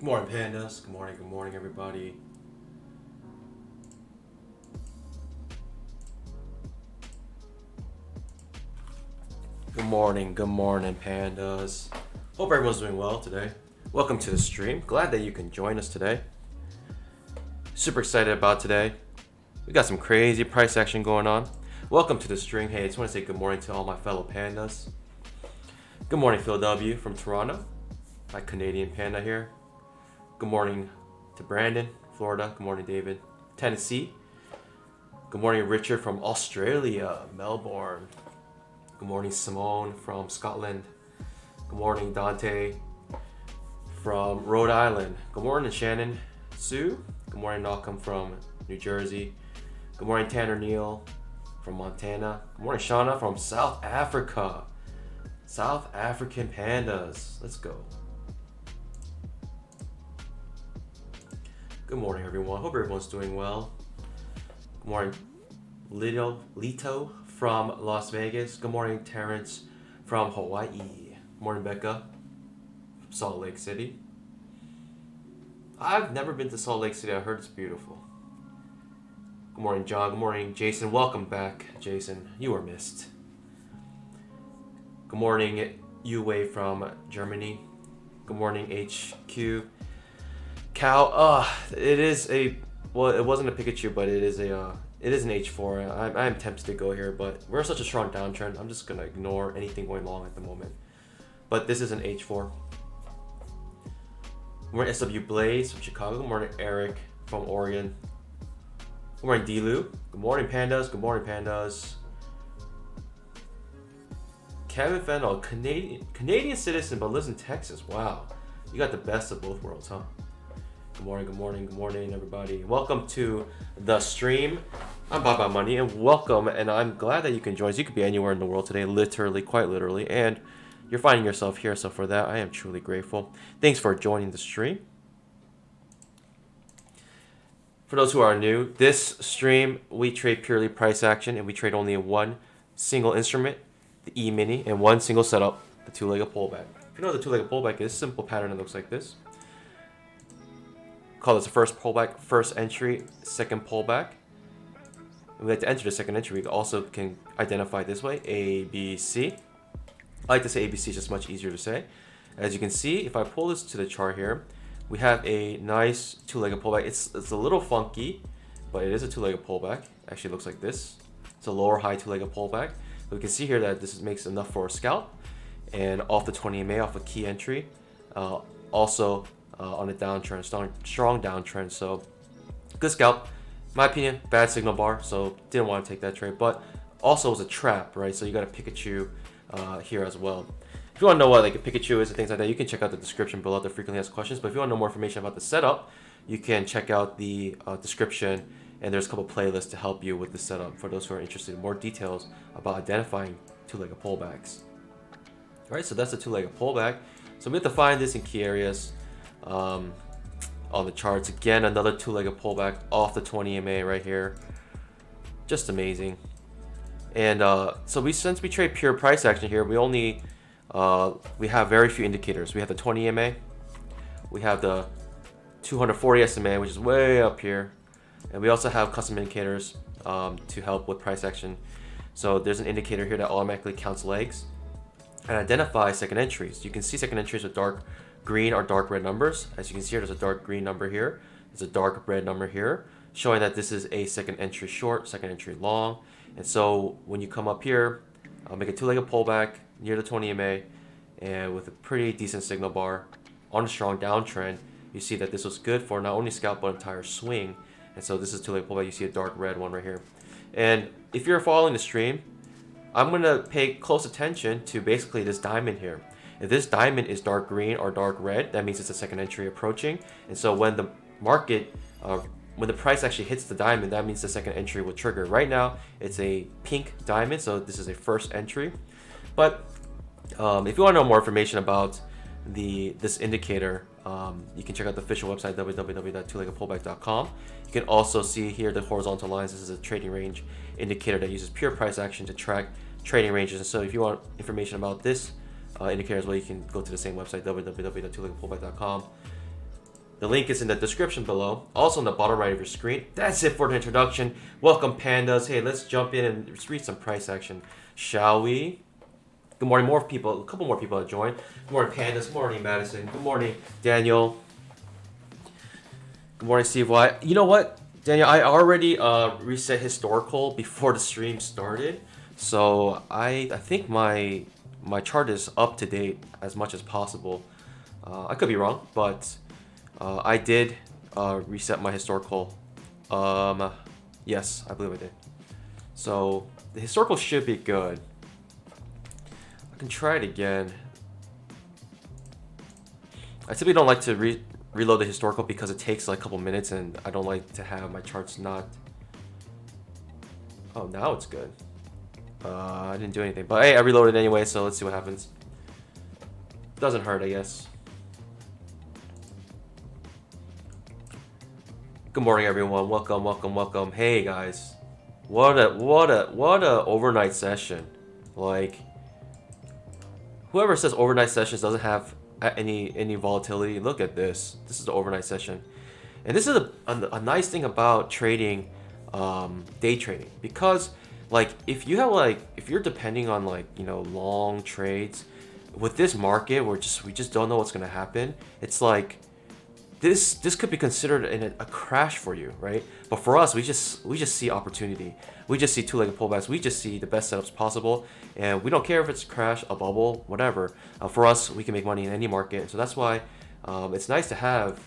Good morning, pandas. Good morning, everybody. Good morning, pandas. Hope everyone's doing well today. Welcome to the stream. Glad that you can join us today. Super excited about today. We got some crazy price action going on. Welcome to the stream. Hey, I just want to say good morning to all my fellow pandas. Good morning, Phil W. from Toronto. My Canadian panda here. Good morning to Brandon, Florida. Good morning, David, Tennessee. Good morning, Richard from Australia, Melbourne. Good morning, Simone from Scotland. Good morning, Dante from Rhode Island. Good morning, Shannon Sue. Good morning, Malcolm from New Jersey. Good morning, Tanner Neal from Montana. Good morning, Shauna from South Africa. South African pandas. Let's go. Good morning, everyone. Hope everyone's doing well. Good morning, Lito from Las Vegas. Good morning, Terrence from Hawaii. Good morning, Becca from Salt Lake City. I've never been to Salt Lake City. I heard it's beautiful. Good morning, John. Good morning, Jason. Welcome back, Jason. You were missed. Good morning, Yue from Germany. Good morning, HQ. Cal. It is a well. It wasn't a Pikachu, but it is a. It is an H4. I'm tempted to go here, but we're in such a strong downtrend. I'm just gonna ignore anything going long at the moment. But this is an H4. Good morning, SW Blaze from Chicago. Good morning, Eric from Oregon. Good morning, D-Lou. Good morning, Pandas. Good morning, Pandas. Kevin Fennell, Canadian citizen, but lives in Texas. Wow, you got the best of both worlds, huh? Good morning, good morning, good morning, everybody. Welcome to the stream. I'm Baba Money, and welcome. And I'm glad that you can join us. You could be anywhere in the world today, literally, quite literally, and you're finding yourself here. So for that, I am truly grateful. Thanks for joining the stream. For those who are new, this stream we trade purely price action, and we trade only one single instrument, the E-mini, and one single setup, the two-legged pullback. If you know what the two-legged pullback is, simple pattern that looks like this. Call this the first pullback, first entry, second pullback. And we like to enter the second entry. We also can identify it this way, A, B, C. I like to say A, B, C, it's just much easier to say. As you can see, if I pull this to the chart here, we have a nice two-legged pullback. It's a little funky, but it is a two-legged pullback. Actually, it looks like this. It's a lower high two-legged pullback. But we can see here that this makes enough for a scalp. And off the 20 MA, off a key entry, also on a downtrend, strong downtrend. So good scalp. In my opinion, bad signal bar, so didn't want to take that trade. But also it was a trap, right? So you got a Pikachu here as well. If you want to know what like a Pikachu is and things like that, you can check out the description below, the frequently asked questions. But if you want to know more information about the setup, you can check out the description, and there's a couple playlists to help you with the setup for those who are interested in more details about identifying two-legged pullbacks. All right, so that's a two-legged pullback. So we have to find this in key areas on the charts. Again, another two-legged pullback off the 20 MA right here. Just amazing. And so since we trade pure price action here, we only we have very few indicators. We have the 20 MA, we have the 240 SMA, which is way up here, and we also have custom indicators to help with price action. So there's an indicator here that automatically counts legs and identifies second entries. You can see second entries with dark green or dark red numbers. As you can see here, there's a dark green number here, there's a dark red number here, showing that this is a second entry short, second entry long. And so when you come up here, I'll make a two-legged pullback near the 20 MA, and with a pretty decent signal bar on a strong downtrend, you see that this was good for not only scalp but entire swing. And so this is two-legged pullback. You see a dark red one right here. And if you're following the stream, I'm gonna pay close attention to basically this diamond here. If this diamond is dark green or dark red, that means it's a second entry approaching. And so when the market when the price actually hits the diamond, that means the second entry will trigger. Right now, it's a pink diamond, so this is a first entry. But if you want to know more information about this indicator, you can check out the official website, www.twoleggedpullback.com. You can also see here the horizontal lines. This is a trading range indicator that uses pure price action to track trading ranges. And so if you want information about this indicator as well, you can go to the same website, www.twoleggedpullback.com. The link is in the description below, also on the bottom right of your screen. That's it for the introduction. Welcome, Pandas. Hey, let's jump in and read some price action, shall we? Good morning, more people. A couple more people have joined. Good morning, Pandas. Good morning, Madison. Good morning, Daniel. Good morning, Steve White. You know what, Daniel? I already reset historical before the stream started, so I think my chart is up to date as much as possible. I could be wrong, but I did reset my historical. Yes, I believe I did. So the historical should be good. I can try it again. I typically don't like to reload the historical because it takes like a couple minutes, and I don't like to have my charts not. Oh, now it's good. I didn't do anything, but hey, I reloaded anyway, so let's see what happens. Doesn't hurt, I guess. Good morning, everyone. Welcome, welcome, welcome. Hey, guys. What a overnight session. Like, whoever says overnight sessions doesn't have any volatility, look at this. This is the overnight session. And this is a nice thing about trading day trading, because like if you're depending on like, you know, long trades with this market where we just don't know what's going to happen. It's like this could be considered a crash for you, right? But for us, we just see opportunity. We just see two-legged pullbacks. We just see the best setups possible, and we don't care if it's a crash, a bubble, whatever. For us, we can make money in any market. So that's why it's nice to have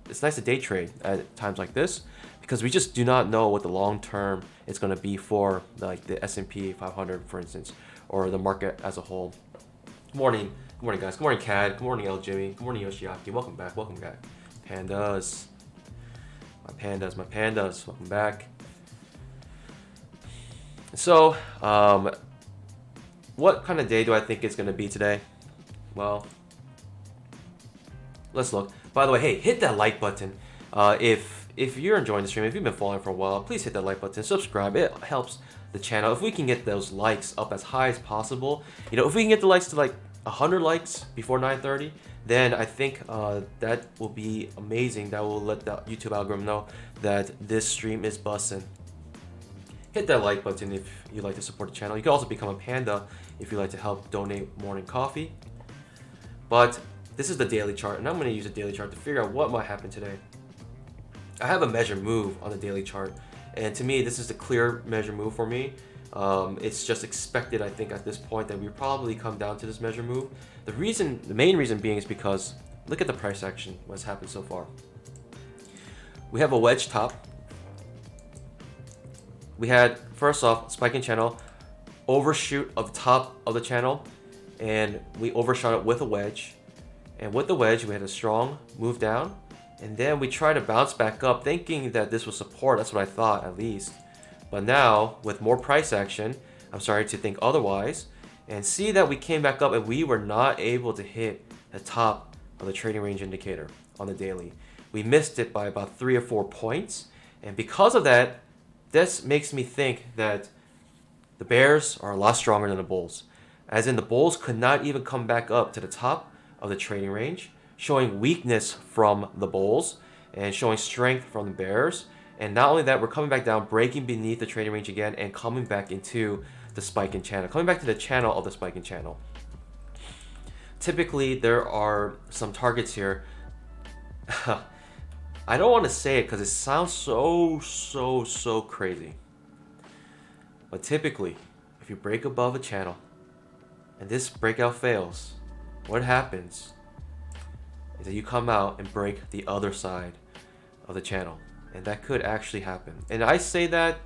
it's nice to day trade at times like this, because we just do not know what the long term is going to be for like the S&P 500, for instance, or the market as a whole. Good morning. Good morning, guys. Good morning, Cad. Good morning, El Jimmy. Good morning, Yoshiaki. Welcome back. Welcome back. Pandas. My pandas. Welcome back. So, what kind of day do I think it's going to be today? Well, let's look. By the way, hey, hit that like button. If you're enjoying the stream, if you've been following for a while, please hit that like button. Subscribe. It helps the channel. If we can get those likes up as high as possible, you know, if we can get the likes to like 100 likes before 9:30, then I think that will be amazing. That will let the YouTube algorithm know that this stream is bussin'. Hit that like button if you'd like to support the channel. You can also become a panda if you'd like to help donate morning coffee. But this is the daily chart, and I'm going to use a daily chart to figure out what might happen today. I have a measure move on the daily chart, and to me, this is a clear measure move for me. It's just expected, I think, at this point that we probably come down to this measure move. The main reason being is because look at the price action, what's happened so far. We have a wedge top. We had, first off, spiking channel, overshoot of the top of the channel, and we overshot it with a wedge. And with the wedge, we had a strong move down, and then we tried to bounce back up thinking that this was support. That's what I thought, at least. But now, with more price action, I'm starting to think otherwise, and see that we came back up and we were not able to hit the top of the trading range indicator on the daily. We missed it by about 3 or 4 points, and because of that, this makes me think that the bears are a lot stronger than the bulls. As in, the bulls could not even come back up to the top of the trading range, showing weakness from the bulls and showing strength from the bears. And not only that, we're coming back down, breaking beneath the trading range again, and coming back into the spiking channel, coming back to the channel of the spiking channel. Typically, there are some targets here. I don't want to say it because it sounds so crazy. But typically, if you break above a channel and this breakout fails, what happens is that you come out and break the other side of the channel. And that could actually happen. And I say that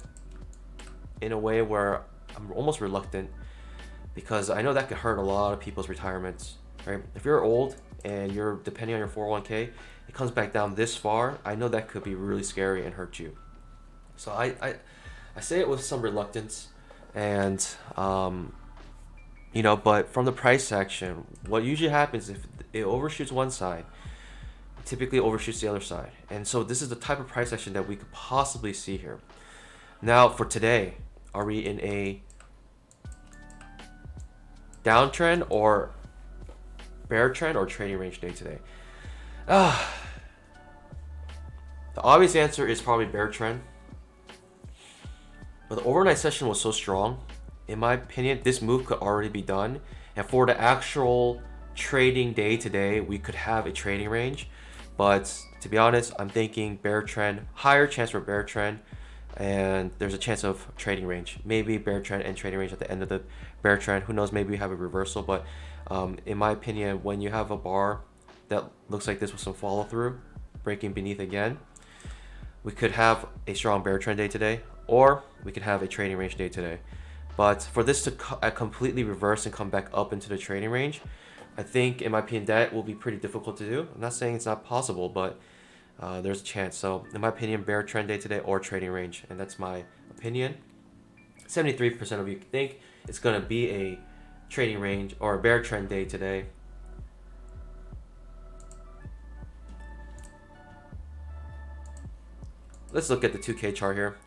in a way where I'm almost reluctant, because I know that could hurt a lot of people's retirements, right? If you're old and you're depending on your 401k, it comes back down this far, I know that could be really scary and hurt you. So I say it with some reluctance, and you know, but from the price action, what usually happens if it overshoots one side, it typically overshoots the other side. And so this is the type of price action that we could possibly see here. Now for today, are we in a downtrend or bear trend or trading range day today? The obvious answer is probably bear trend. But the overnight session was so strong, in my opinion, this move could already be done. And for the actual trading day today, we could have a trading range. But to be honest, I'm thinking bear trend, higher chance for bear trend, and there's a chance of trading range. Maybe bear trend and trading range at the end of the bear trend. Who knows, maybe we have a reversal. But in my opinion, when you have a bar that looks like this with some follow through, breaking beneath again, we could have a strong bear trend day today, or we could have a trading range day today. But for this to completely reverse and come back up into the trading range, I think, in my opinion, that will be pretty difficult to do. I'm not saying it's not possible, but there's a chance. So in my opinion, bear trend day today or trading range, and that's my opinion. 73% of you think it's going to be a trading range or a bear trend day today. Let's look at the 2K chart here.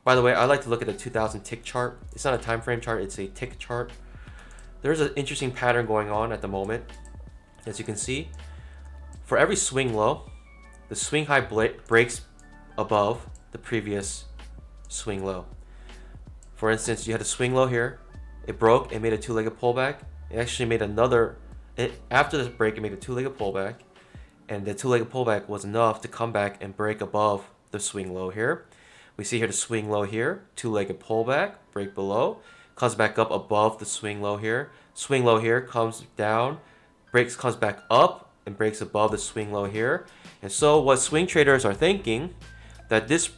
By the way, I like to look at the 2000 tick chart. It's not a time frame chart, it's a tick chart. There's an interesting pattern going on at the moment. As you can see, for every swing low, the swing high breaks above the previous swing low. For instance, you had a swing low here. It broke. It made a two-legged pullback. It actually made after this break, it made a two-legged pullback. And the two-legged pullback was enough to come back and break above the swing low here. We see here the swing low here, two-legged pullback, break below, comes back up above the swing low here. Swing low here, comes down, comes back up, and breaks above the swing low here. And so what swing traders are thinking, that this,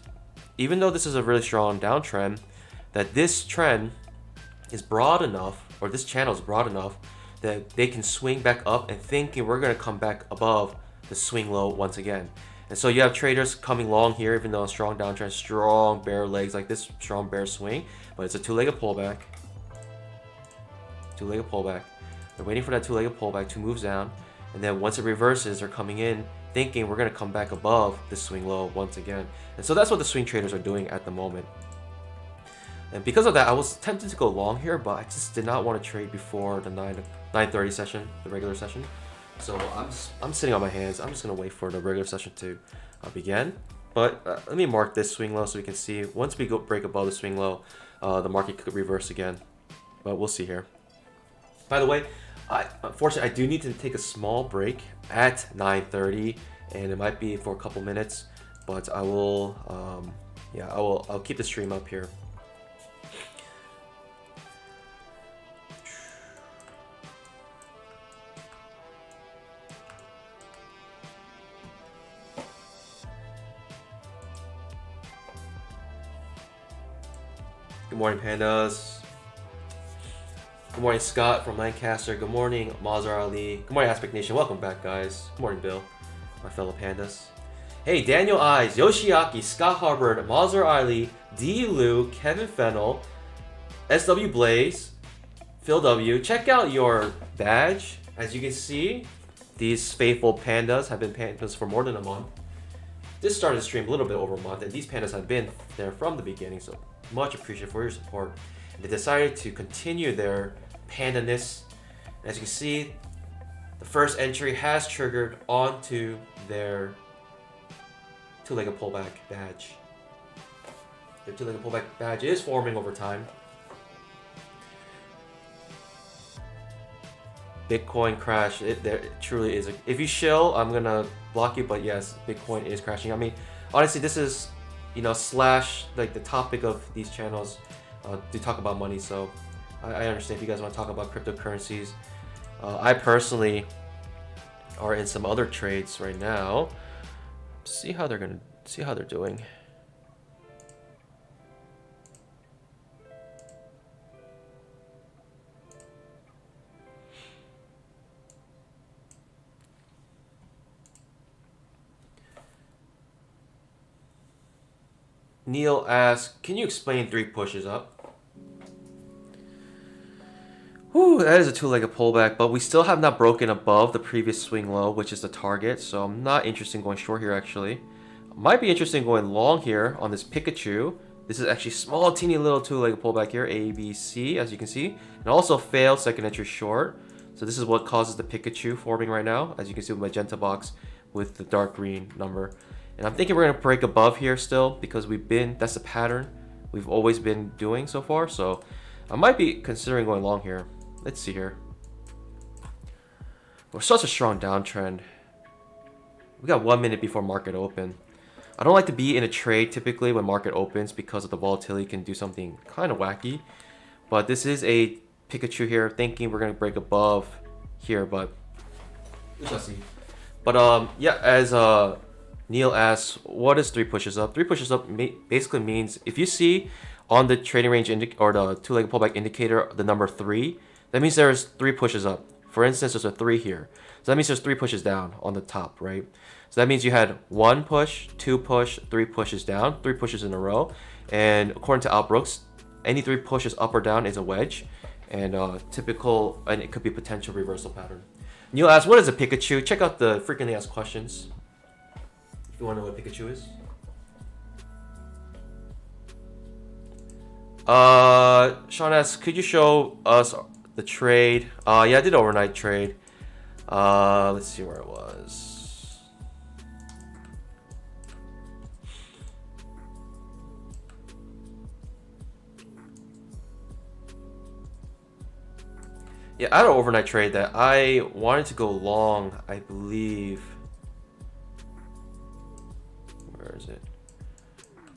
even though this is a really strong downtrend, that this trend is broad enough, or this channel is broad enough, that they can swing back up and thinking we're going to come back above the swing low once again. And so you have traders coming long here, even though a strong downtrend, strong bear legs like this, strong bear swing, but it's a two-legged pullback. Two-legged pullback. They're waiting for that two-legged pullback, 2 moves down, and then once it reverses, they're coming in thinking we're going to come back above the swing low once again. And so that's what the swing traders are doing at the moment. And because of that, I was tempted to go long here, but I just did not want to trade before the 9:30 session, the regular session. So I'm sitting on my hands. I'm just going to wait for the regular session to begin. But let me mark this swing low so we can see. Once we break above the swing low, the market could reverse again. But we'll see here. By the way, unfortunately, I do need to take a small break at 9:30, and it might be for a couple minutes. But I will, I'll keep the stream up here. Good morning, Pandas. Good morning, Scott from Lancaster. Good morning, Mazhar Ali. Good morning, Aspect Nation. Welcome back, guys. Good morning, Bill, my fellow Pandas. Hey, Daniel Eyes, Yoshiaki, Scott Hubbard, Mazhar Ali, D. Lou, Kevin Fennel, SW Blaze, Phil W. Check out your badge. As you can see, these faithful pandas have been pandas for more than a month. This started the stream a little bit over a month, and these pandas have been there from the beginning, so much appreciated for your support. And they decided to continue their pandaness. As you can see, the first entry has triggered onto their two-legged pullback badge. Their two-legged pullback badge is forming over time. Bitcoin crash, it truly is. If you shill, I'm gonna block you, but yes, Bitcoin is crashing. I mean, honestly, this is, slash like the topic of these channels to talk about money. So I understand if you guys want to talk about cryptocurrencies. I personally are in some other trades right now. See how they're doing. Neil asks, can you explain 3 pushes up? Whew, that is a two-legged pullback, but we still have not broken above the previous swing low, which is the target. So I'm not interested in going short here, actually. Might be interested in going long here on this Pikachu. This is actually small, teeny little two-legged pullback here, A, B, C, as you can see. And also failed second entry short. So this is what causes the Pikachu forming right now, as you can see with magenta box with the dark green number. And I'm thinking we're going to break above here still, because that's the pattern we've always been doing so far. So I might be considering going long here. Let's see here. We're such a strong downtrend. We got 1 minute before market open. I don't like to be in a trade typically when market opens because of the volatility can do something kind of wacky. But this is a Pikachu here, thinking we're going to break above here, but we shall see. But yeah, as Neil asks, what is 3 pushes up? 3 pushes up basically means if you see on the trading range or the two-legged pullback indicator the number 3, that means there's 3 pushes up. For instance, there's a 3 here. So that means there's 3 pushes down on the top, right? So that means you had 1 push, 2 push, 3 pushes down, 3 pushes in a row. And according to Outbrooks, any 3 pushes up or down is a wedge. And and it could be potential reversal pattern. Neil asks, what is a Pikachu? Check out the frequently asked questions if you want to know what Pikachu is. Sean asks, could you show us the trade? Yeah, I did overnight trade. Let's see where it was. Yeah, I had an overnight trade that I wanted to go long, I believe. Where is it?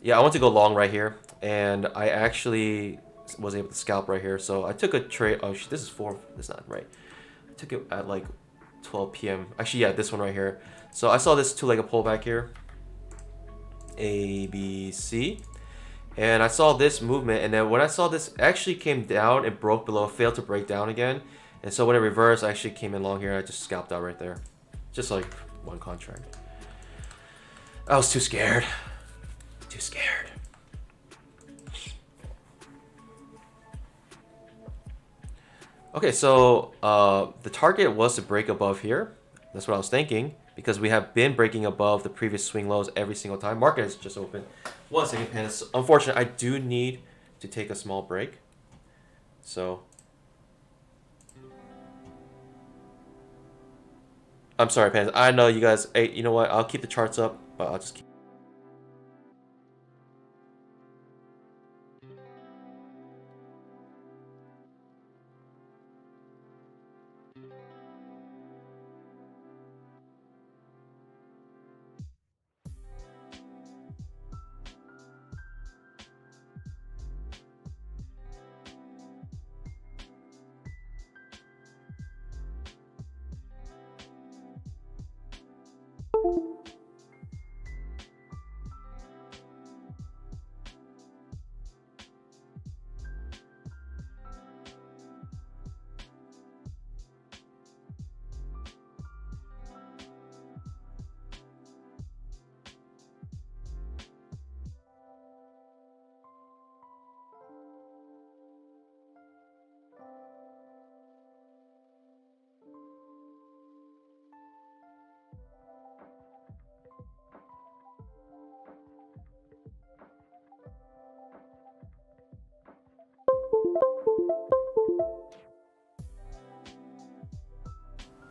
Yeah, I want to go long right here, and I actually was able to scalp right here. So I took a trade. Oh, shit, this is 4. That's not right. I took it at like 12 p.m. Actually, yeah, this one right here. So I saw this two-legged pullback here. A, B, C. And I saw this movement, and then when I saw this, it actually came down, it broke below, failed to break down again. And so when it reversed, I actually came in long here. I just scalped out right there. Just like one contract. I was too scared. Too scared. Okay, so the target was to break above here. That's what I was thinking, because we have been breaking above the previous swing lows every single time. Market is just open. 1 second, Pan. It's unfortunate. I do need to take a small break. So I'm sorry, Pan. I know you guys. Hey, you know what? I'll keep the charts up, but I'll just keep.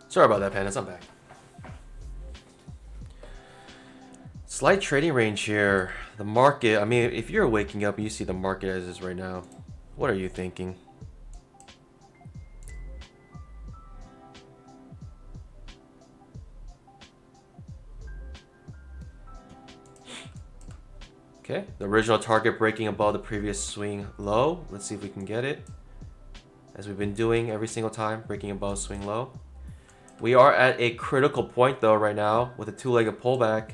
Sorry about that, Pan. I'm back. Slight trading range here. The market. I mean, if you're waking up and you see the market as is right now, what are you thinking? Okay, the original target breaking above the previous swing low. Let's see if we can get it. As we've been doing every single time, breaking above swing low. We are at a critical point though right now with a two-legged pullback.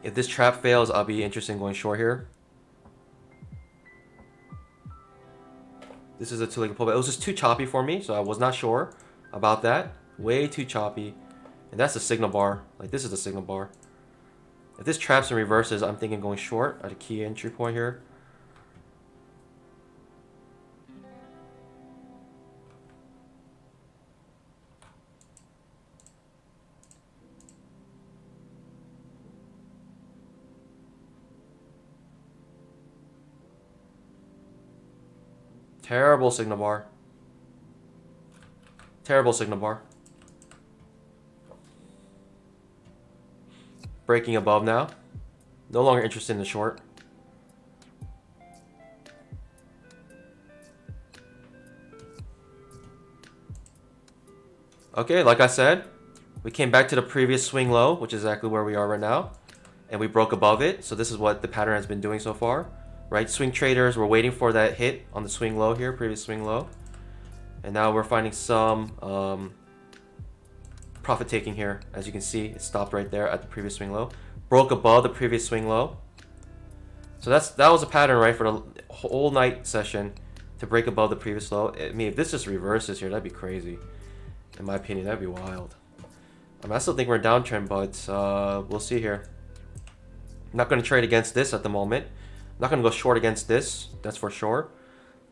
If this trap fails, I'll be interested in going short here. This is a two-legged pullback. It was just too choppy for me, so I was not sure about that. Way too choppy. And that's the signal bar. Like, this is the signal bar. If this traps and reverses, I'm thinking going short at a key entry point here. Terrible signal bar. Terrible signal bar. Breaking above now. No longer interested in the short. Okay, like I said, we came back to the previous swing low, which is exactly where we are right now. And we broke above it. So this is what the pattern has been doing so far. Right? Swing traders were waiting for that hit on the swing low here, previous swing low. And now we're finding some profit taking here. As you can see, it stopped right there at the previous swing low. Broke above the previous swing low. So that was a pattern, right, for the whole night session to break above the previous low. I mean, if this just reverses here, that'd be crazy. In my opinion, that'd be wild. I mean, I still think we're in a downtrend, but we'll see here. I'm not going to trade against this at the moment. I'm not going to go short against this. That's for sure.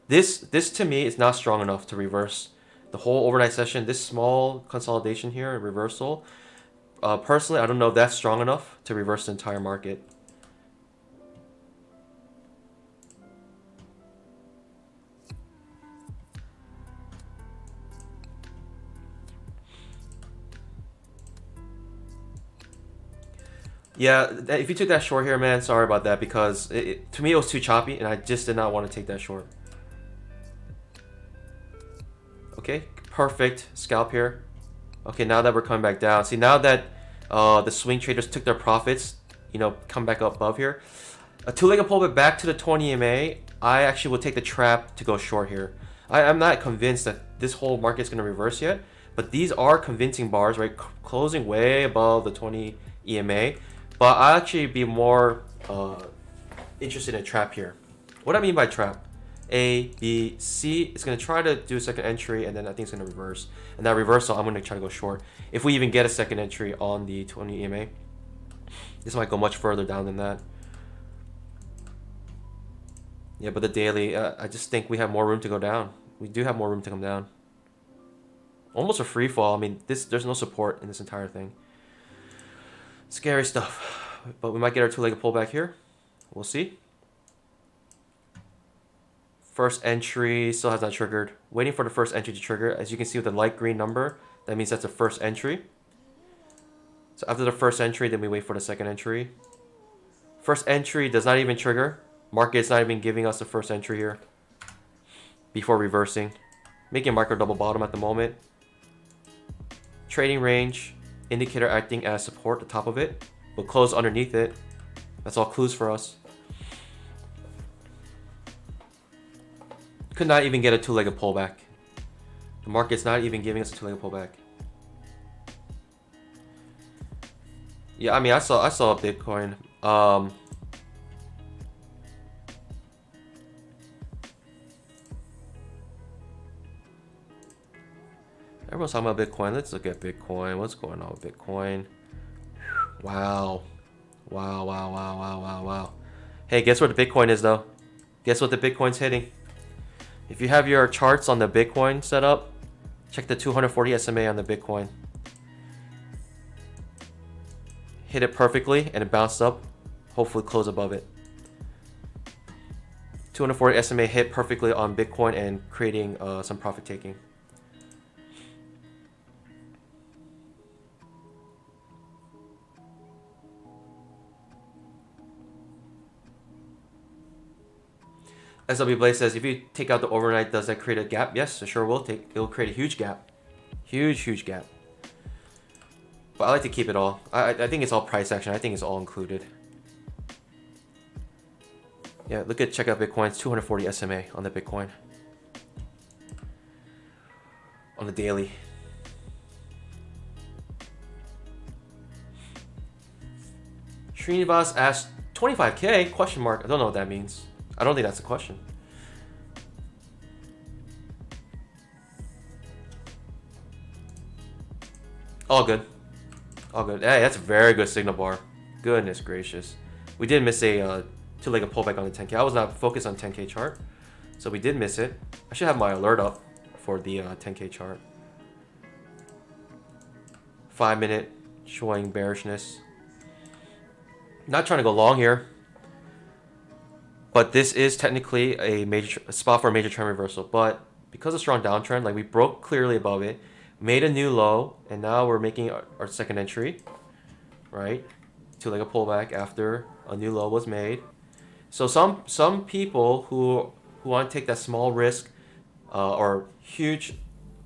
This to me is not strong enough to reverse the whole overnight session. This small consolidation here, reversal. Personally, I don't know if that's strong enough to reverse the entire market. Yeah, if you took that short here, man, sorry about that, because to me it was too choppy and I just did not want to take that short. Okay, perfect scalp here. Okay, now that we're coming back down. See, now that the swing traders took their profits, you know, come back up above here. A two-legged pullback back to the 20 EMA. I actually would take the trap to go short here. I'm not convinced that this whole market's going to reverse yet, but these are convincing bars, right? Closing way above the 20 EMA. But I'll actually be more interested in a trap here. What I mean by trap? A, B, C is going to try to do a second entry, and then I think it's going to reverse. And that reversal, I'm going to try to go short. If we even get a second entry on the 20 EMA, this might go much further down than that. Yeah, but the daily, I just think we have more room to go down. We do have more room to come down. Almost a free fall. I mean, there's no support in this entire thing. Scary stuff. But we might get our two-legged pullback here. We'll see. First entry still has not triggered. Waiting for the first entry to trigger. As you can see with the light green number, that means that's the first entry. So after the first entry, then we wait for the second entry. First entry does not even trigger. Market's not even giving us the first entry here before reversing. Making a micro double bottom at the moment. Trading range, indicator acting as support at the top of it. We'll close underneath it. That's all clues for us. Could not even get a two-legged pullback. The market's not even giving us a two-legged pullback. Yeah, I mean, I saw Bitcoin. Everyone's talking about Bitcoin. Let's look at Bitcoin. What's going on with Bitcoin? Wow. Wow, wow, wow, wow, wow, wow. Hey, guess where the Bitcoin is, though? Guess what the Bitcoin's hitting? If you have your charts on the Bitcoin set up, check the 240 SMA on the Bitcoin. Hit it perfectly and it bounced up. Hopefully close above it. 240 SMA hit perfectly on Bitcoin and creating some profit taking. SW Blaze says, if you take out the overnight, does that create a gap? Yes, it sure will. It'll create a huge gap. Huge gap. But I like to keep it all. I think it's all price action. I think it's all included. Yeah, check out Bitcoin's 240 SMA on the Bitcoin. On the daily. Srinivas asked 25K? Question mark. I don't know what that means. I don't think that's a question. All good. All good. Hey, that's a very good signal bar. Goodness gracious. We did miss a two-legged pullback on the 10K. I was not focused on 10K chart, so we did miss it. I should have my alert up for the 10K chart. 5 minute showing bearishness. Not trying to go long here. But this is technically a spot for a major trend reversal. But because of strong downtrend, like we broke clearly above it, made a new low, and now we're making our second entry, right? Two-legged pullback after a new low was made. So some people who want to take that small risk or huge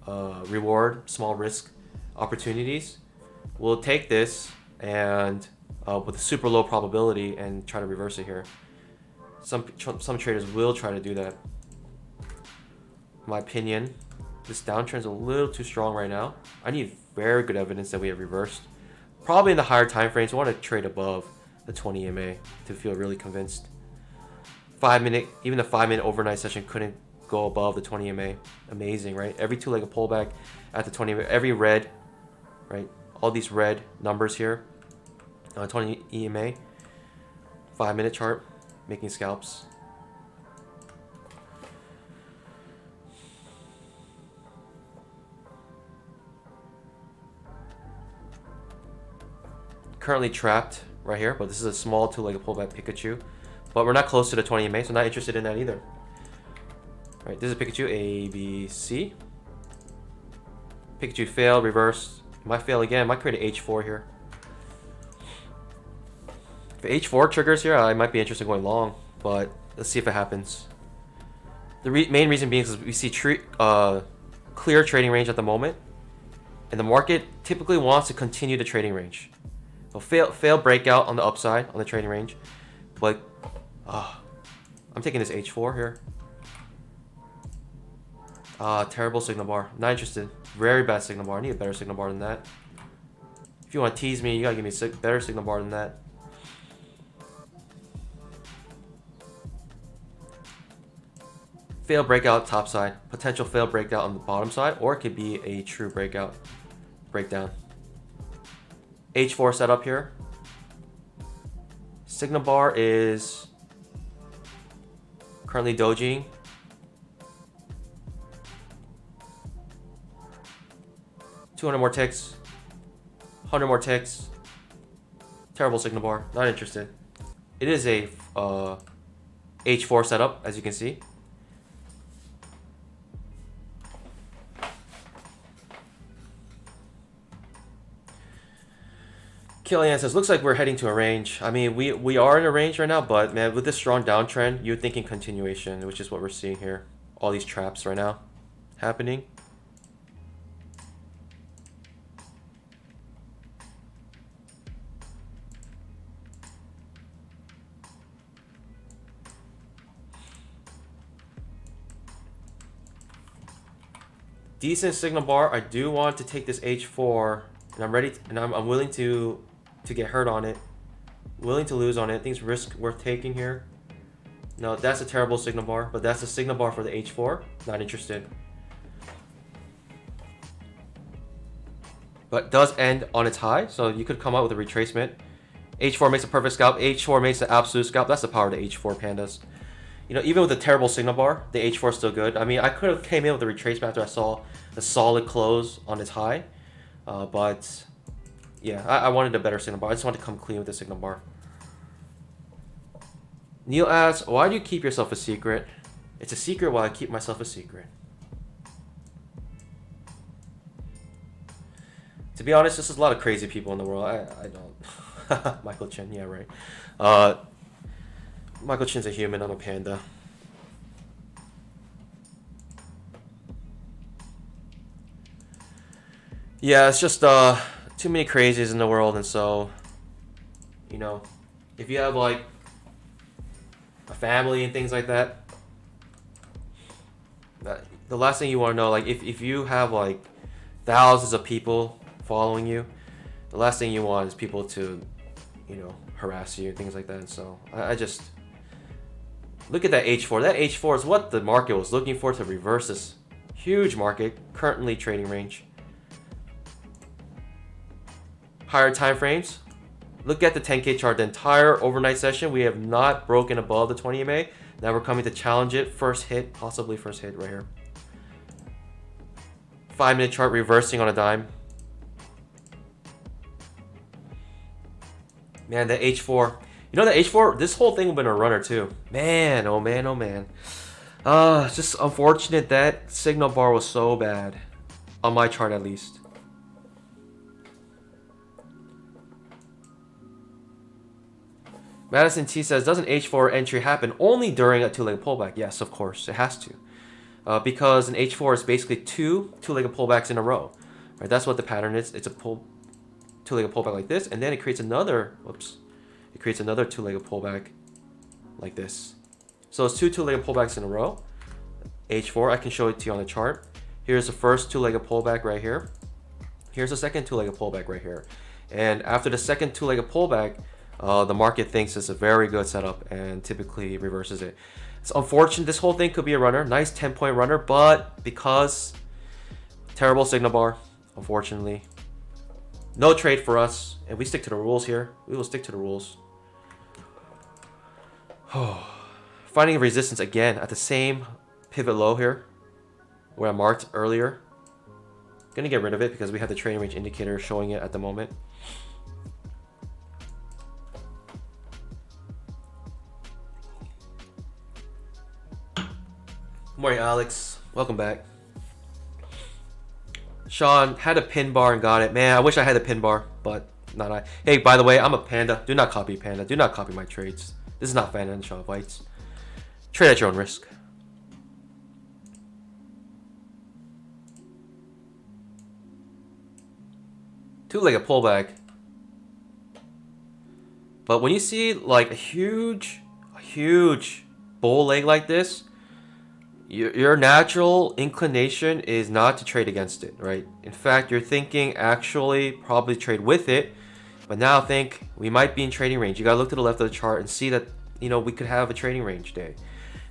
reward, small risk opportunities will take this and with a super low probability and try to reverse it here. Some traders will try to do that. In my opinion, this downtrend is a little too strong right now. I need very good evidence that we have reversed. Probably in the higher time frames, I want to trade above the 20 EMA to feel really convinced. 5 minute, even the 5 minute overnight session couldn't go above the 20 EMA. Amazing, right? Every two-legged pullback at the 20 EMA, every red, right? All these red numbers here, 20 EMA, 5 minute chart, making scalps. Currently trapped right here, but this is a small two-legged pullback Pikachu. But we're not close to the 20 EMA, so not interested in that either. Right, this is Pikachu, A, B, C. Pikachu failed, reversed. Might fail again, might create an H4 here. If H4 triggers here, I might be interested in going long, but let's see if it happens. The main reason being is we see clear trading range at the moment, and the market typically wants to continue the trading range. It'll fail breakout on the upside on the trading range, but I'm taking this H4 here. Terrible signal bar. Not interested. Very bad signal bar. I need a better signal bar than that. If you want to tease me, you gotta give me a better signal bar than that. Fail breakout top side. Potential fail breakout on the bottom side, or it could be a true breakout. Breakdown. H4 setup here. Signal bar is currently dojing. $200 more ticks. 100 more ticks. Terrible signal bar. Not interested. It is a H4 setup, as you can see. Killian says, looks like we're heading to a range. I mean, we are in a range right now, but man, with this strong downtrend, you're thinking continuation, which is what we're seeing here. All these traps right now happening. Decent signal bar. I do want to take this H4, and I'm ready and I'm willing to get hurt on it, willing to lose on it. I think it's risk worth taking here. No, that's a terrible signal bar, but that's a signal bar for the H4. Not interested. But does end on its high, so you could come out with a retracement. H4 makes a perfect scalp. H4 makes the absolute scalp. That's the power of the H4 pandas. You know, even with a terrible signal bar, the H4 is still good. I mean, I could have came in with a retracement after I saw the solid close on its high. But, yeah, I wanted a better signal bar. I just wanted to come clean with the signal bar. Neil asks, why do you keep yourself a secret? It's a secret while I keep myself a secret. To be honest, there's a lot of crazy people in the world. I don't. Michael Chen, yeah, right. Michael Chen's a human, I'm a panda. Yeah, it's just too many crazies in the world, and so, you know, if you have like a family and things like that, the last thing you want to know, like if you have like thousands of people following you, the last thing you want is people to, you know, harass you and things like that. And so I just look at that H4. That H4 is what the market was looking for to reverse this huge market, currently trading range. Higher time frames. Look at the 10K chart. The entire overnight session, we have not broken above the 20 MA. Now we're coming to challenge it. First hit, possibly first hit right here. 5-minute chart reversing on a dime. Man, the H4. You know the H4, this whole thing would have been a runner too. Man, oh man, oh man. It's just unfortunate that signal bar was so bad. On my chart at least. Madison T says, doesn't H4 entry happen only during a two-legged pullback? Yes, of course, it has to. Because an H4 is basically two-legged pullbacks in a row. Right, that's what the pattern is. It's a two-legged pullback like this, and then it creates another, it creates another two-legged pullback like this. So it's two-legged pullbacks in a row. H4, I can show it to you on the chart. Here's the first two-legged pullback right here. Here's the second two-legged pullback right here. And after the second two-legged pullback, the market thinks it's a very good setup and typically reverses it. It's unfortunate. This whole thing could be a runner. Nice 10-point runner, but because terrible signal bar, unfortunately. No trade for us, and we stick to the rules here. We will stick to the rules. Finding a resistance again at the same pivot low here, where I marked earlier. Gonna get rid of it because we have the trading range indicator showing it at the moment. Good morning, Alex. Welcome back. Sean had a pin bar and got it. Man, I wish I had a pin bar, but Not I. Hey, by the way, I'm a panda. Do not copy panda. Do not copy my trades. This is not financial advice. Trade at your own risk. Two-legged pullback. But when you see like a huge bull leg like this, your natural inclination is not to trade against it, right? In fact, you're thinking actually probably trade with it, but now think we might be in trading range. You gotta look to the left of the chart and see that, you know, we could have a trading range day.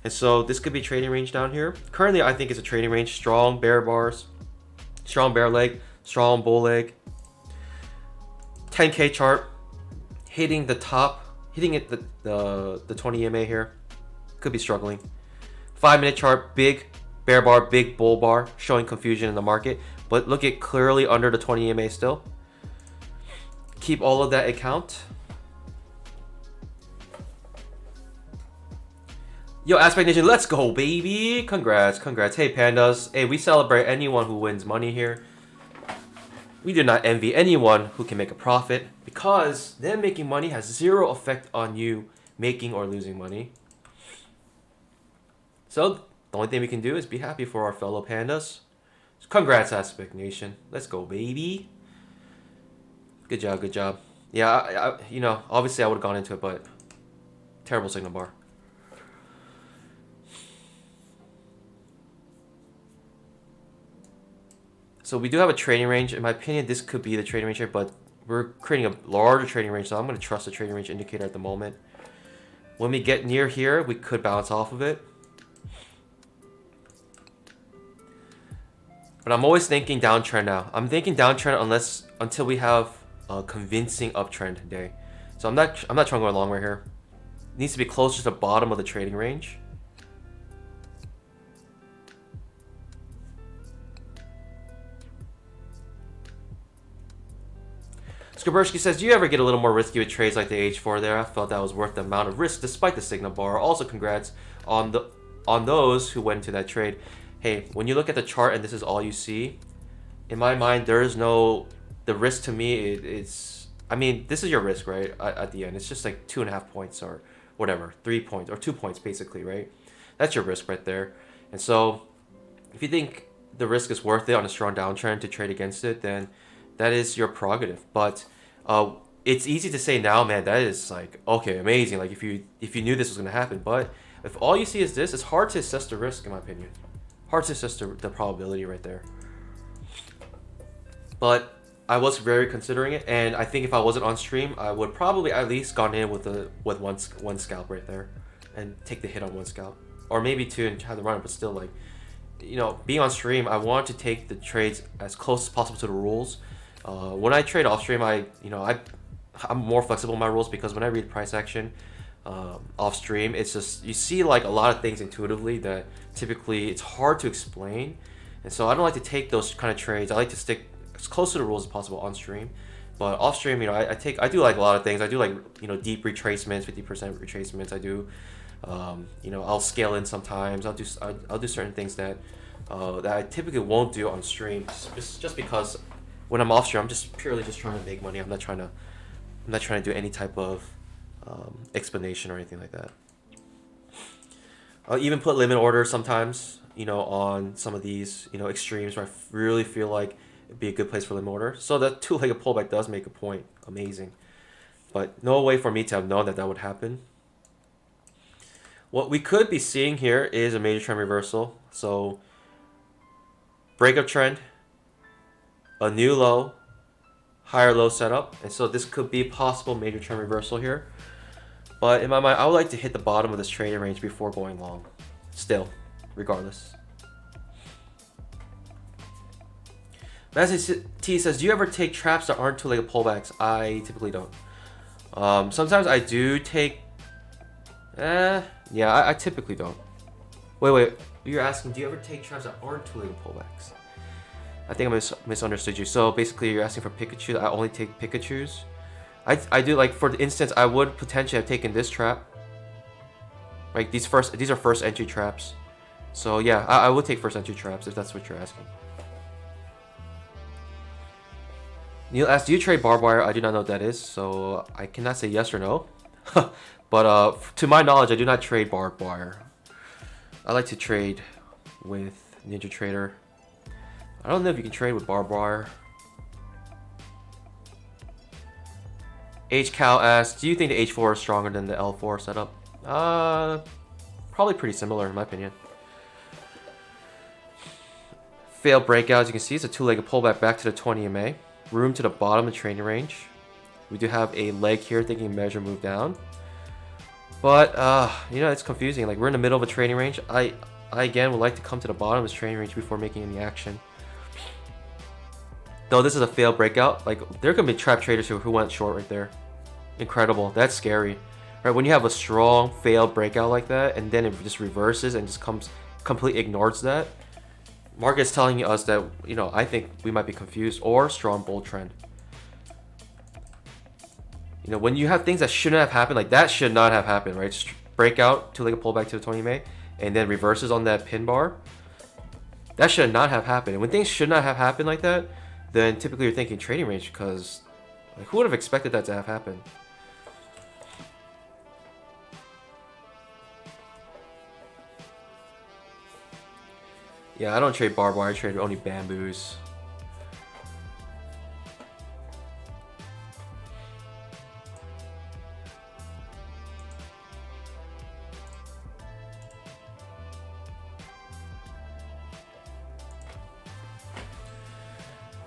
And so this could be trading range down here. Currently, I think it's a trading range. Strong bear bars, strong bear leg, strong bull leg. 10K chart, hitting the top, hitting it the 20 EMA here. Could be struggling. 5-minute chart, big bear bar, big bull bar, showing confusion in the market. But look at clearly under the 20 EMA still. Keep all of that account. Yo, Aspect Nation, let's go, baby. Congrats, congrats. Hey, pandas. Hey, we celebrate anyone who wins money here. We do not envy anyone who can make a profit because them making money has zero effect on you making or losing money. So the only thing we can do is be happy for our fellow pandas. So congrats, Aspect Nation. Let's go, baby. Good job, good job. Yeah, I you know, obviously I would have gone into it, but terrible signal bar. So we do have a trading range. In my opinion, this could be the trading range here, but we're creating a larger trading range, so I'm going to trust the trading range indicator at the moment. When we get near here, we could bounce off of it. But I'm always thinking downtrend now. I'm thinking downtrend until we have a convincing uptrend day. So I'm not trying to go long right here. It needs to be closer to the bottom of the trading range. Skabursky says, do you ever get a little more risky with trades like the H4 there? I felt that was worth the amount of risk despite the signal bar. Also, congrats on those who went into that trade. Hey, when you look at the chart and this is all you see, in my mind, there is no, the risk to me, it's, I mean, this is your risk, right? At the end, it's just like 2.5 points or whatever, 3 points or 2 points basically, right? That's your risk right there. And so if you think the risk is worth it on a strong downtrend to trade against it, then that is your prerogative. But it's easy to say now, man, that is like, okay, amazing. Like if you knew this was going to happen, but if all you see is this, it's hard to assess the risk, in my opinion. Hard to assess the probability right there. But I was very considering it, and I think if I wasn't on stream, I would probably at least gone in with one scalp right there, and take the hit on one scalp, or maybe two and have the run. But still, like, you know, being on stream, I want to take the trades as close as possible to the rules. When I trade off stream, I'm more flexible in my rules because when I read price action off stream, it's just you see like a lot of things intuitively that typically it's hard to explain, and so I don't like to take those kind of trades. I like to stick as close to the rules as possible on stream, but off stream, you know, I do like a lot of things. I do like, you know, deep retracements, 50% retracements. I do, you know, I'll scale in sometimes. I'll do certain things that I typically won't do on stream, just because when I'm off stream, I'm just purely just trying to make money. I'm not trying to do any type of explanation or anything like that. I'll even put limit orders sometimes, you know, on some of these, you know, extremes where I really feel like it'd be a good place for limit order. So that two-legged pullback does make a point. Amazing. But no way for me to have known that would happen. What we could be seeing here is a major trend reversal. So breakup trend, a new low, higher low setup, and so this could be a possible major trend reversal here. But in my mind, I would like to hit the bottom of this trading range before going long. Still, regardless. Massey T says, do you ever take traps that aren't two-legged pullbacks? I typically don't. Sometimes I do take. Yeah, I typically don't. Wait. You're asking, do you ever take traps that aren't two-legged pullbacks? I think I misunderstood you. So basically, you're asking for Pikachu. I only take Pikachus. I do, like, for instance, I would potentially have taken this trap. Like these are first entry traps. So yeah, I would take first entry traps if that's what you're asking. Neil asks, do you trade barbed wire? I do not know what that is, so I cannot say yes or no. But to my knowledge, I do not trade barbed wire. I like to trade with NinjaTrader. I don't know if you can trade with barbed wire. HCal asks, do you think the H4 is stronger than the L4 setup? Probably pretty similar in my opinion. Failed breakout, as you can see, it's a two-legged pullback back to the 20 MA. Room to the bottom of the trading range. We do have a leg here thinking measure move down. But, you know, it's confusing. Like, we're in the middle of a trading range. I again would like to come to the bottom of this trading range before making any action. Though this is a failed breakout, like, there could be trap traders who went short right there. Incredible. That's scary. Right, when you have a strong failed breakout like that, and then it just reverses and just completely ignores that, market's telling us that, you know, I think we might be confused or strong bull trend. You know, when you have things that shouldn't have happened, like that should not have happened, right? Just breakout, two-legged pullback to the 20 MA, and then reverses on that pin bar. That should not have happened. And when things should not have happened like that, then typically you're thinking trading range, because like, who would have expected that to have happened? Yeah, I don't trade barbed wire, I trade only bamboos.